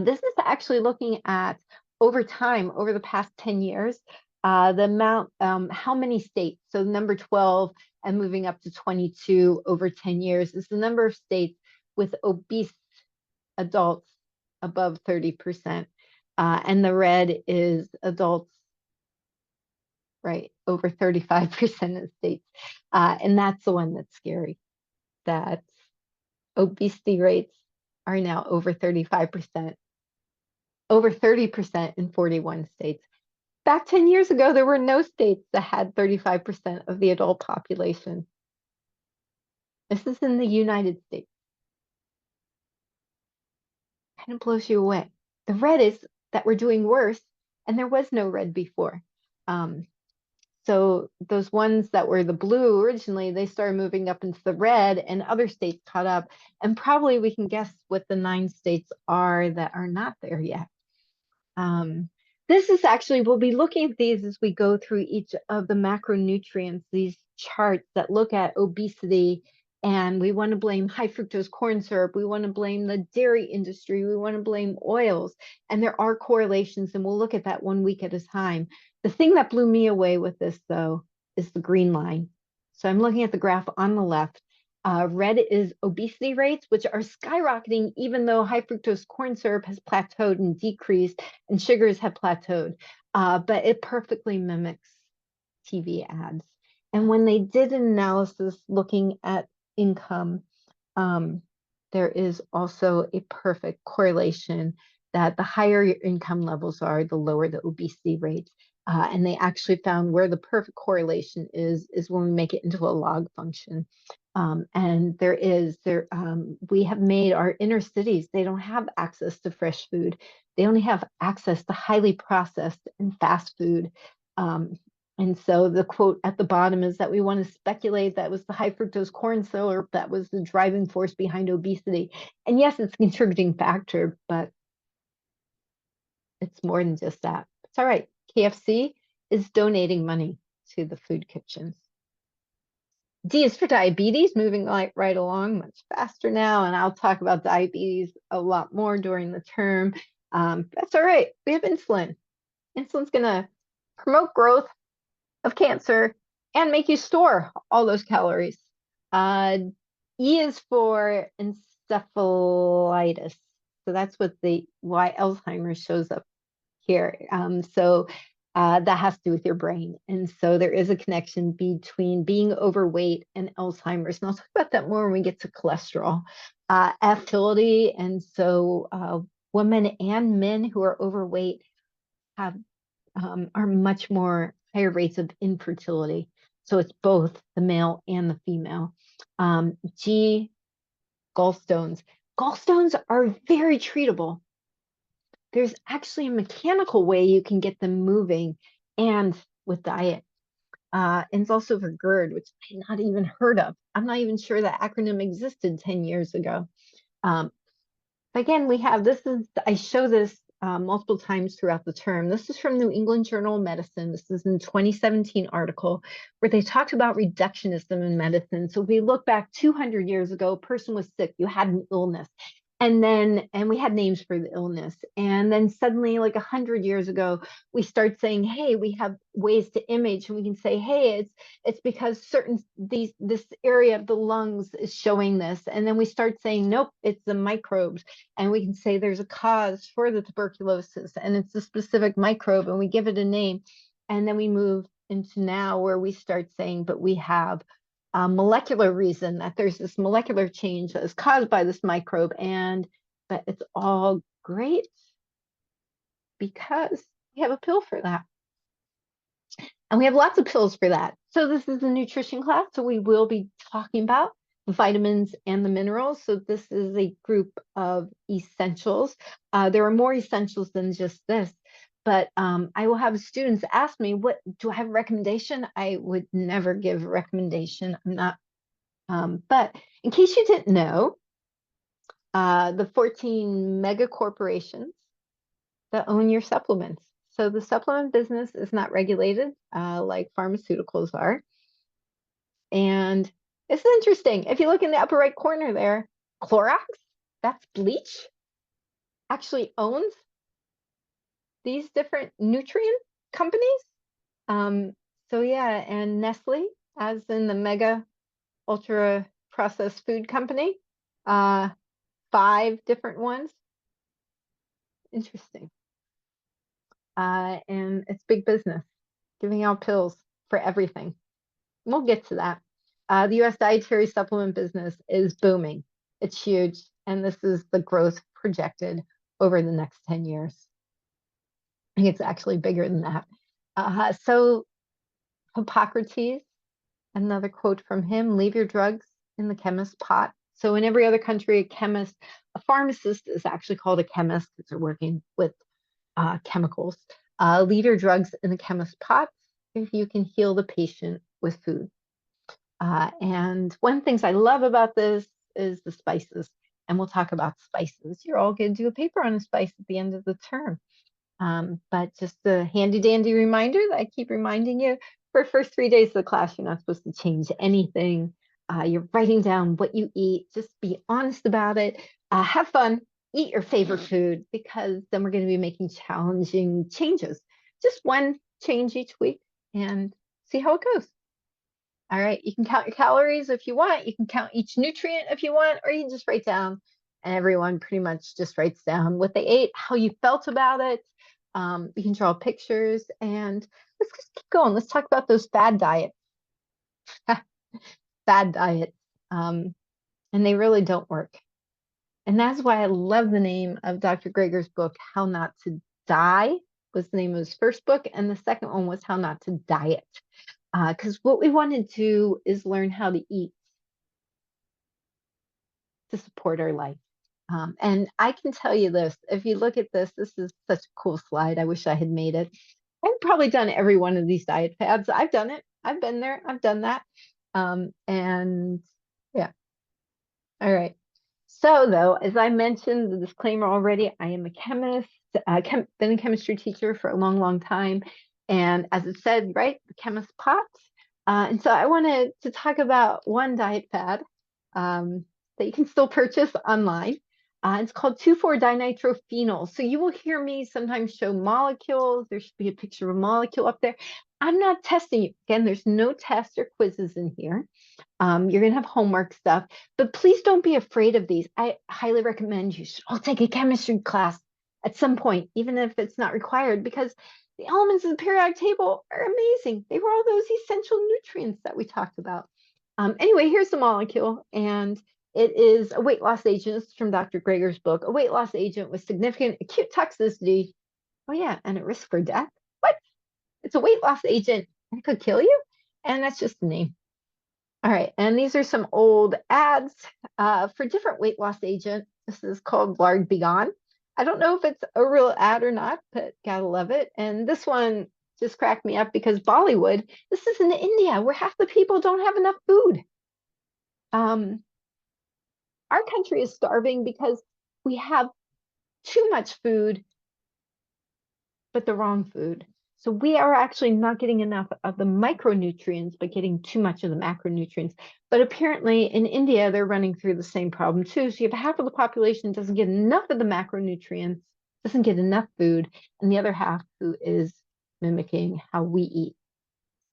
This is actually looking at over time, over the past 10 years, the amount, how many states, so number 12 and moving up to 22 over 10 years is the number of states with obese adults above 30%. And the red is adults, right, over 35% of states. And that's the one that's scary, that obesity rates are now over 35%, over 30% in 41 states. Back 10 years ago, there were no states that had 35% of the adult population. This is in the United States. Kind of blows you away. The red is that we're doing worse, and there was no red before. So those ones that were the blue originally, they started moving up into the red, and other states caught up. And probably we can guess what the 9 states are that are not there yet. This is actually, we'll be looking at these as we go through each of the macronutrients, these charts that look at obesity And we want to blame high fructose corn syrup. We want to blame the dairy industry. We want to blame oils. And there are correlations, and we'll look at that 1 week at a time. The thing that blew me away with this, though, is the green line. So I'm looking at the graph on the left. Red is obesity rates, which are skyrocketing, even though high fructose corn syrup has plateaued and decreased, and sugars have plateaued. But it perfectly mimics TV ads. And when they did an analysis looking at income, there is also a perfect correlation that the higher your income levels are, the lower the obesity rates. And they actually found where the perfect correlation is when we make it into a log function. And we have made our inner cities, they don't have access to fresh food. They only have access to highly processed and fast food. And so the quote at the bottom is that we want to speculate that was the high fructose corn syrup that was the driving force behind obesity. And yes, it's a contributing factor, but it's more than just that. It's all right. KFC is donating money to the food kitchens. D is for diabetes, moving right along much faster now. And I'll talk about diabetes a lot more during the term. That's all right. We have insulin. Insulin's going to promote growth of cancer and make you store all those calories. E is for encephalitis. So that's why Alzheimer's shows up here. That has to do with your brain. And so there is a connection between being overweight and Alzheimer's. And I'll talk about that more when we get to cholesterol. Fertility. And so women and men who are overweight are much more higher rates of infertility. So it's both the male and the female. G, gallstones. Gallstones are very treatable. There's actually a mechanical way you can get them moving and with diet. And it's also for GERD, which I had not even heard of. I'm not even sure that acronym existed 10 years ago. Again, I show this multiple times throughout the term. This is from New England Journal of Medicine. This is in 2017 article where they talked about reductionism in medicine. So if we look back 200 years ago, a person was sick, you had an illness. And we had names for the illness. And then suddenly, like 100 years ago, we start saying, hey, we have ways to image, and we can say, hey, it's because this area of the lungs is showing this. And then we start saying, nope, it's the microbes. And we can say there's a cause for the tuberculosis, and it's a specific microbe, and we give it a name. And then we move into now where we start saying, but we have a molecular reason that there's this molecular change that is caused by this microbe, but it's all great because we have a pill for that. And we have lots of pills for that. So this is a nutrition class, so we will be talking about the vitamins and the minerals. So this is a group of essentials. There are more essentials than just this. But I will have students ask me, what do I have a recommendation? I would never give a recommendation. I'm not. But in case you didn't know, the 14 mega corporations that own your supplements. So the supplement business is not regulated like pharmaceuticals are. And it's interesting. If you look in the upper right corner there, Clorox, that's bleach, actually owns these different nutrient companies. So yeah, and Nestle, as in the mega ultra processed food company, 5 different ones. Interesting. And it's big business, giving out pills for everything. We'll get to that. The U.S. dietary supplement business is booming. It's huge, and this is the growth projected over the next 10 years. I think it's actually bigger than that. So Hippocrates, another quote from him, leave your drugs in the chemist's pot. So in every other country, a pharmacist is actually called a chemist because they're working with chemicals. Leave your drugs in the chemist's pot if you can heal the patient with food. And one of the things I love about this is the spices. And we'll talk about spices. You're all going to do a paper on a spice at the end of the term. But just a handy dandy reminder that I keep reminding you, for the first 3 days of the class, you're not supposed to change anything. You're writing down what you eat. Just be honest about it. Have fun. Eat your favorite food, because then we're going to be making challenging changes. Just one change each week and see how it goes. All right. You can count your calories if you want. You can count each nutrient if you want, or you can just write down. And everyone pretty much just writes down what they ate, how you felt about it. You can draw pictures, and let's just keep going. Let's talk about those fad diets. Fad diets. And they really don't work. And that's why I love the name of Dr. Greger's book, How Not to Die was the name of his first book. And the second one was How Not to Diet. Because what we want to do is learn how to eat to support our life. And I can tell you this, if you look at this, this is such a cool slide. I wish I had made it. I've probably done every one of these diet fads. I've done it. I've been there. I've done that. And yeah. All right. So though, as I mentioned, the disclaimer already, I am a chemist, been a chemistry teacher for a long, long time. And as it said, right, the chemist pots. And so I wanted to talk about one diet fad that you can still purchase online. It's called 2,4-dinitrophenol. So you will hear me sometimes show molecules. There should be a picture of a molecule up there. I'm not testing you. Again, there's no tests or quizzes in here. You're going to have homework stuff, but please don't be afraid of these. I highly recommend you should all take a chemistry class at some point, even if it's not required, because the elements of the periodic table are amazing. They were all those essential nutrients that we talked about. Anyway, here's the molecule, and it is a weight loss agent. It's from Dr. Greger's book, a weight loss agent with significant acute toxicity. Oh yeah, and a risk for death. What? It's a weight loss agent and it could kill you? And that's just the name. All right, and these are some old ads for different weight loss agent. This is called Lard Be Gone. I don't know if it's a real ad or not, but gotta love it. And this one just cracked me up because Bollywood, this is in India where half the people don't have enough food. Our country is starving because we have too much food, but the wrong food. So we are actually not getting enough of the micronutrients, but getting too much of the macronutrients. But apparently in India, they're running through the same problem too. So you have half of the population doesn't get enough of the macronutrients, doesn't get enough food, and the other half who is mimicking how we eat.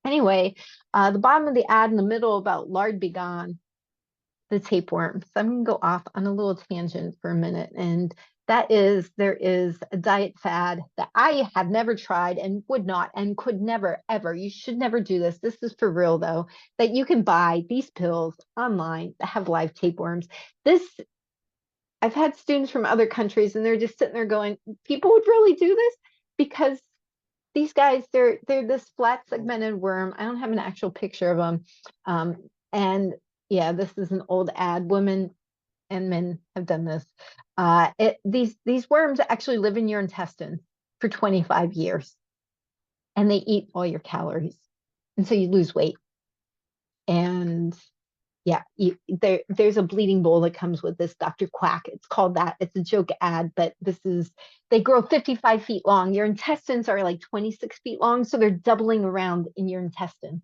Anyway, the bottom of the ad in the middle about lard be gone, the tapeworm. So I'm going to go off on a little tangent for a minute. And that is, there is a diet fad that I have never tried and would not and could never, ever. You should never do this. This is for real, though, that you can buy these pills online that have live tapeworms. This, I've had students from other countries and they're just sitting there going, people would really do this? Because these guys, they're this flat segmented worm. I don't have an actual picture of them. And yeah, this is an old ad. Women and men have done this. These worms actually live in your intestines for 25 years, and they eat all your calories, and so you lose weight. And yeah, there's a bleeding bowl that comes with this Dr. Quack. It's called that. It's a joke ad, but this is, they grow 55 feet long. Your intestines are like 26 feet long, so they're doubling around in your intestines.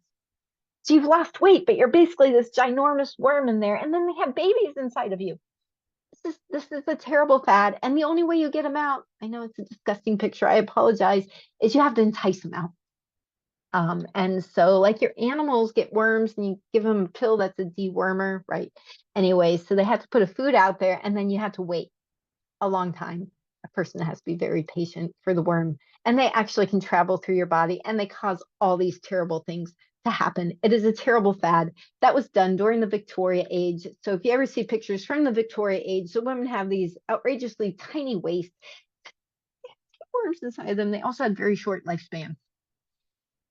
So you've lost weight, but you're basically this ginormous worm in there, and then they have babies inside of you. This is a terrible fad, and the only way you get them out, I know it's a disgusting picture, I apologize, is you have to entice them out. And so like your animals get worms and you give them a pill that's a dewormer, right? Anyway, so they have to put a food out there and then you have to wait a long time. A person has to be very patient for the worm, and they actually can travel through your body and they cause all these terrible things to happen. It is a terrible fad that was done during the Victoria age. So if you ever see pictures from the Victoria age, the women have these outrageously tiny waists, worms inside of them. They also had very short lifespan.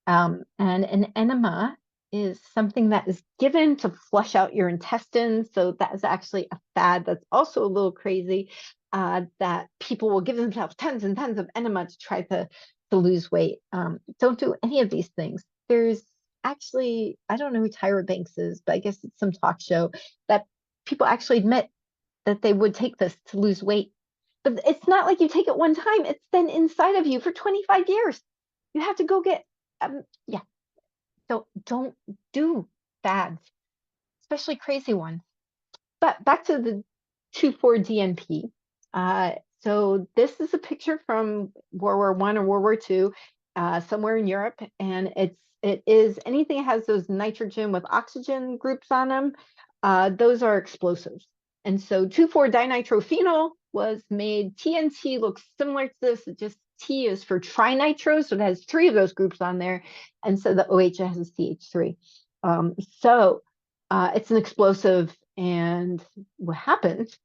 And an enema is something that is given to flush out your intestines. So that is actually a fad that's also a little crazy, that people will give themselves tons and tons of enema to try to lose weight. Don't do any of these things. There's actually, I don't know who Tyra Banks is, but I guess it's some talk show that people actually admit that they would take this to lose weight. But it's not like you take it one time, it's been inside of you for 25 years. You have to go get, yeah. So don't do fads. especially crazy ones. But back to the 2,4-DNP. So this is a picture from World War I or World War II, somewhere in Europe, and it is anything that has those nitrogen with oxygen groups on them. Those are explosives. And so 2,4-dinitrophenol was made. TNT looks similar to this. It just T is for trinitro, so it has three of those groups on there, and so the OH has a CH3. So it's an explosive, and what happened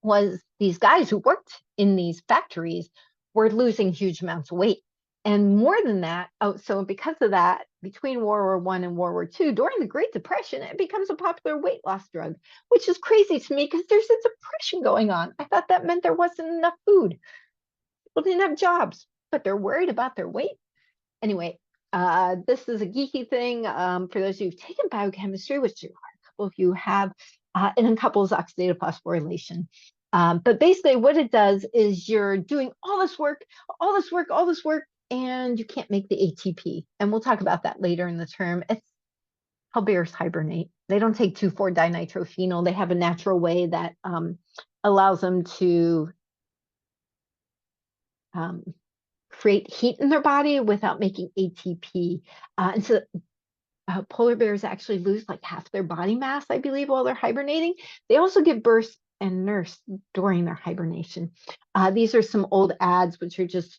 was these guys who worked in these factories were losing huge amounts of weight. And more than that, so because of that, between World War I and World War II, during the Great Depression, it becomes a popular weight loss drug, which is crazy to me because there's a depression going on. I thought that meant there wasn't enough food. People didn't have jobs, but they're worried about their weight. Anyway, this is a geeky thing for those who've taken biochemistry, which a couple of you have, it uncouples oxidative phosphorylation. But basically what it does is you're doing all this work, and you can't make the ATP. And we'll talk about that later in the term. It's how bears hibernate. They don't take 2,4-dinitrophenol. They have a natural way that allows them to create heat in their body without making ATP. And so polar bears actually lose like half their body mass, I believe, while they're hibernating. They also give birth and nurse during their hibernation. These are some old ads, which are just,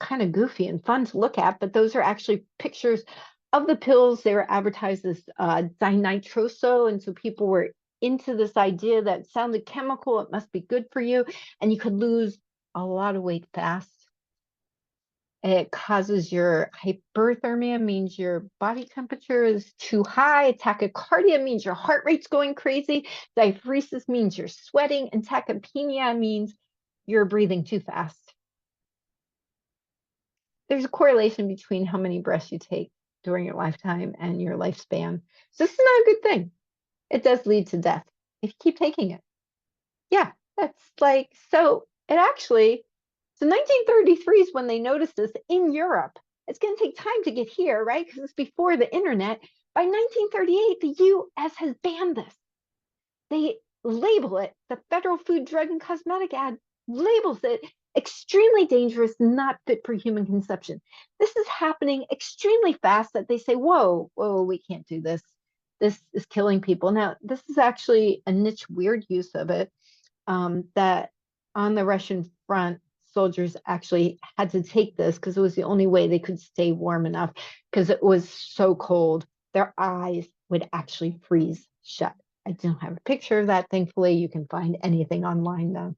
kind of goofy and fun to look at, but those are actually pictures of the pills. They were advertised as dinitroso, and so people were into this idea that it sounded chemical, it must be good for you, and you could lose a lot of weight fast. It causes your hyperthermia, means your body temperature is too high. Tachycardia means your heart rate's going crazy. Diaphoresis means you're sweating, and tachypnea means you're breathing too fast. There's a correlation between how many breaths you take during your lifetime and your lifespan. So this is not a good thing. It does lead to death if you keep taking it. Yeah, that's like, so it actually, so 1933 is when they noticed this in Europe. It's going to take time to get here, right? Because it's before the internet. By 1938, the US has banned this. They label it, the Federal Food, Drug, and Cosmetic Ad labels it extremely dangerous, not fit for human consumption. This is happening extremely fast that they say, whoa, we can't do this. This is killing people. Now, this is actually a niche, weird use of it, that on the Russian front, soldiers actually had to take this because it was the only way they could stay warm enough, because it was so cold. Their eyes would actually freeze shut. I don't have a picture of that. Thankfully, you can find anything online though.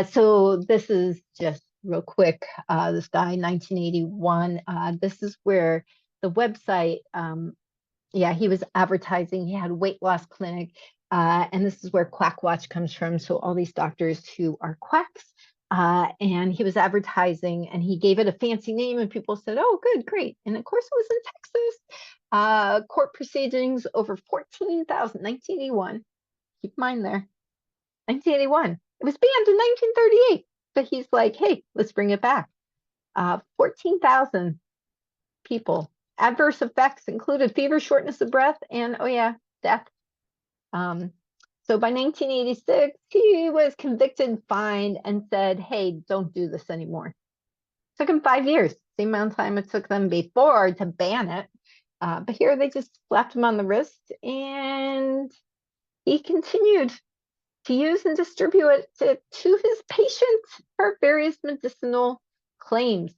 So this is just real quick. This guy, 1981. This is where the website, he was advertising. He had a weight loss clinic. And this is where Quack Watch comes from. So all these doctors who are quacks. And he was advertising, and he gave it a fancy name, and people said, oh, good, great. And of course it was in Texas. Court proceedings over 14,000, 1981. Keep in mind there, 1981. It was banned in 1938, but he's like, hey, let's bring it back. 14,000 people. Adverse effects included fever, shortness of breath, and death. So by 1986, he was convicted, fined, and said, hey, don't do this anymore. It took him 5 years, same amount of time it took them before to ban it. But here they just slapped him on the wrist, and he continued to use and distribute it to his patients for various medicinal claims.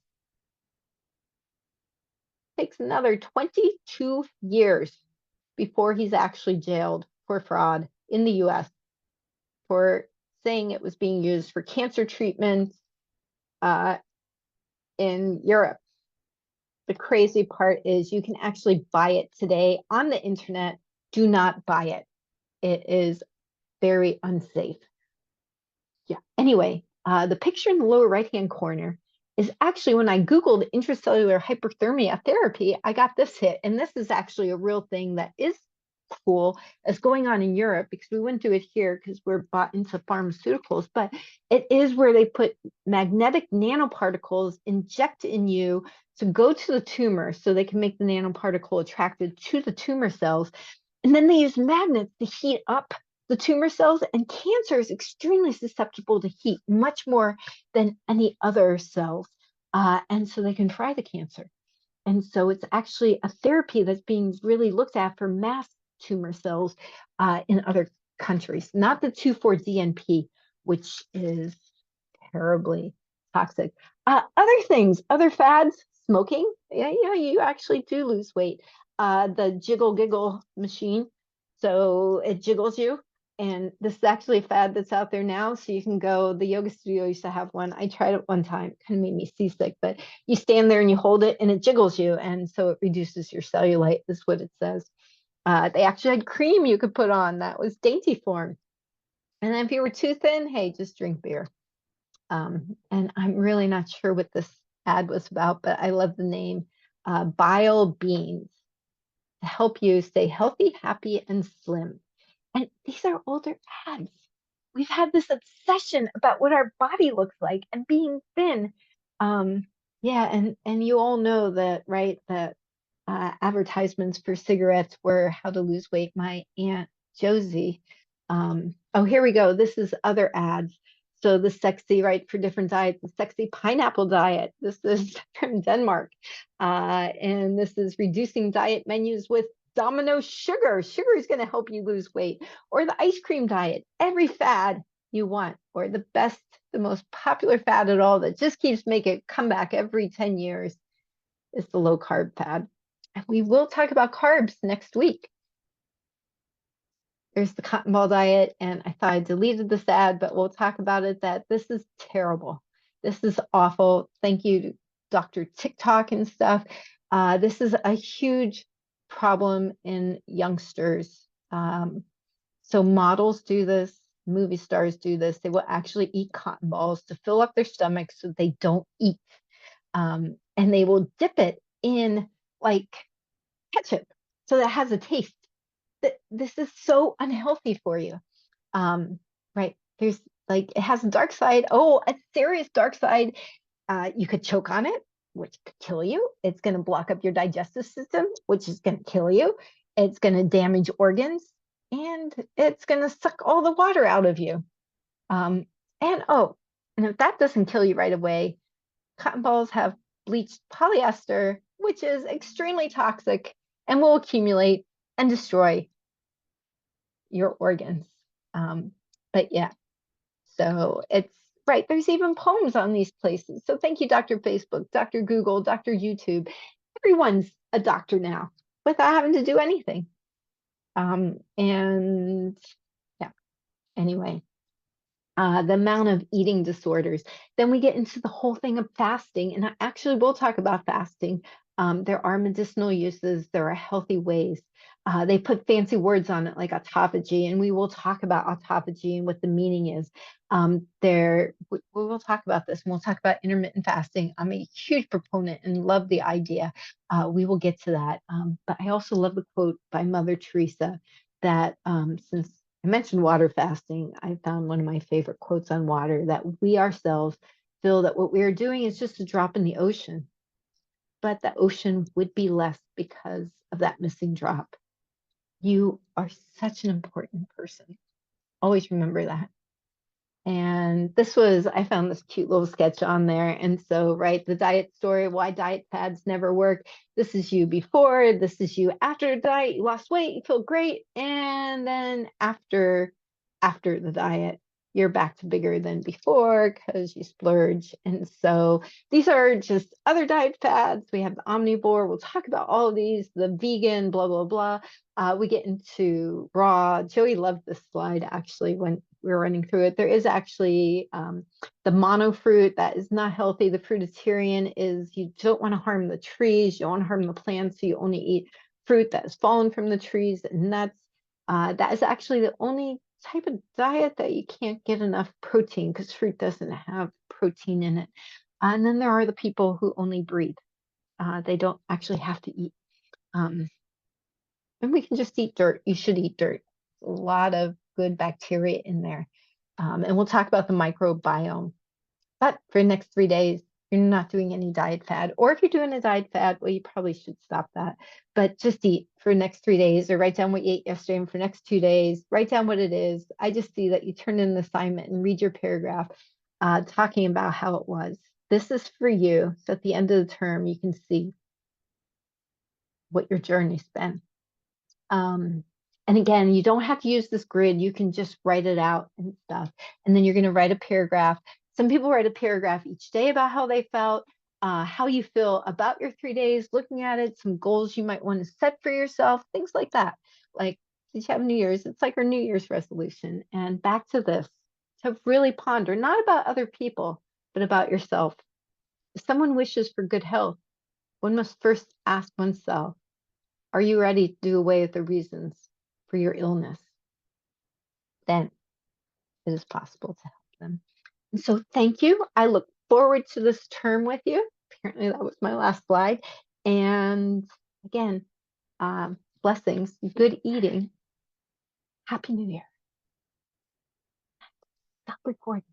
It takes another 22 years before he's actually jailed for fraud in the US for saying it was being used for cancer treatment in Europe. The crazy part is you can actually buy it today on the internet. Do not buy it. It is very unsafe. Yeah. Anyway, the picture in the lower right-hand corner is actually when I Googled intracellular hyperthermia therapy, I got this hit. And this is actually a real thing that is cool as going on in Europe, because we wouldn't do it here because we're bought into pharmaceuticals, but it is where they put magnetic nanoparticles inject in you to go to the tumor so they can make the nanoparticle attracted to the tumor cells. And then they use magnets to heat up the tumor cells, and cancer is extremely susceptible to heat, much more than any other cells. And so they can fry the cancer. And so it's actually a therapy that's being really looked at for mass tumor cells in other countries, not the 2,4-DNP, which is terribly toxic. Other things, other fads, smoking. Yeah, you actually do lose weight. The jiggle giggle machine, so it jiggles you. And this is actually a fad that's out there now. So you can go, the yoga studio used to have one. I tried it one time, kind of made me seasick, but you stand there and you hold it and it jiggles you. And so it reduces your cellulite, is what it says. They actually had cream you could put on that was dainty form. And then if you were too thin, hey, just drink beer. And I'm really not sure what this ad was about, but I love the name. Bile Beans to help you stay healthy, happy, and slim. And these are older ads. We've had this obsession about what our body looks like and being thin. Yeah, and you all know that, right? That advertisements for cigarettes were how to lose weight. My Aunt Josie. Oh, here we go. This is other ads. So the sexy, right, for different diets, the sexy pineapple diet. This is from Denmark. And this is reducing diet menus with Domino sugar. Sugar is going to help you lose weight. Or the ice cream diet, every fad you want. Or the best, the most popular fad at all that just keeps making it come back every 10 years is the low carb fad. And we will talk about carbs next week. There's the cotton ball diet, and I thought I deleted this ad, but we'll talk about it. That this is terrible. This is awful. Thank you to Dr. TikTok and stuff. This is a huge problem in youngsters. So models do this, movie stars do this. They will actually eat cotton balls to fill up their stomachs so they don't eat. And they will dip it in like ketchup so that it has a taste. This is so unhealthy for you. Right. There's like, it has a dark side. Oh, a serious dark side. You could choke on it, which could kill you. It's going to block up your digestive system, which is going to kill you. It's going to damage organs, and it's going to suck all the water out of you. And oh, and if that doesn't kill you right away, cotton balls have bleached polyester, which is extremely toxic and will accumulate and destroy your organs. But yeah, so it's right. There's even poems on these places. So thank you, Dr. Facebook, Dr. Google, Dr. YouTube. Everyone's a doctor now without having to do anything. And yeah, anyway, the amount of eating disorders. Then we get into the whole thing of fasting, and I actually will talk about fasting. There are medicinal uses, there are healthy ways. They put fancy words on it like autophagy, and we will talk about autophagy and what the meaning is. We will talk about this, and we'll talk about intermittent fasting. I'm a huge proponent and love the idea. We will get to that. But I also love the quote by Mother Teresa that since I mentioned water fasting, I found one of my favorite quotes on water, that we ourselves feel that what we are doing is just a drop in the ocean, but the ocean would be less because of that missing drop. You are such an important person. Always remember that. And I found this cute little sketch on there. And so, right, the diet story, why diet fads never work. This is you before, this is you after the diet, you lost weight, you feel great. And then after the diet, you're back to bigger than before because you splurge. And so these are just other diet fads. We have the omnivore. We'll talk about all of these, the vegan, blah, blah, blah. We get into raw. Joey loved this slide actually when we were running through it. There is actually the mono fruit that is not healthy. The fruitarian is you don't want to harm the trees, you don't want to harm the plants, so you only eat fruit that has fallen from the trees and nuts. That is actually the only type of diet that you can't get enough protein because fruit doesn't have protein in it. And then there are the people who only breathe. They don't actually have to eat. And we can just eat dirt. You should eat dirt. A lot of good bacteria in there. And we'll talk about the microbiome. But for the next 3 days, you're not doing any diet fad. Or if you're doing a diet fad, well, you probably should stop that. But just eat for the next 3 days, or write down what you ate yesterday, and for the next 2 days, write down what it is. I just see that you turn in an assignment and read your paragraph talking about how it was. This is for you. So at the end of the term, you can see what your journey's been. And again, you don't have to use this grid. You can just write it out and stuff. And then you're going to write a paragraph. Some people write a paragraph each day about how they felt, how you feel about your 3 days, looking at it, some goals you might want to set for yourself, things like that. Like, did you have New Year's? It's like our New Year's resolution. And back to this, to really ponder, not about other people, but about yourself. If someone wishes for good health, one must first ask oneself, are you ready to do away with the reasons for your illness? Then it is possible to help them. And so thank you. I look forward to this term with you. Apparently that was my last slide. And again, blessings, good eating. Happy New Year. Stop recording.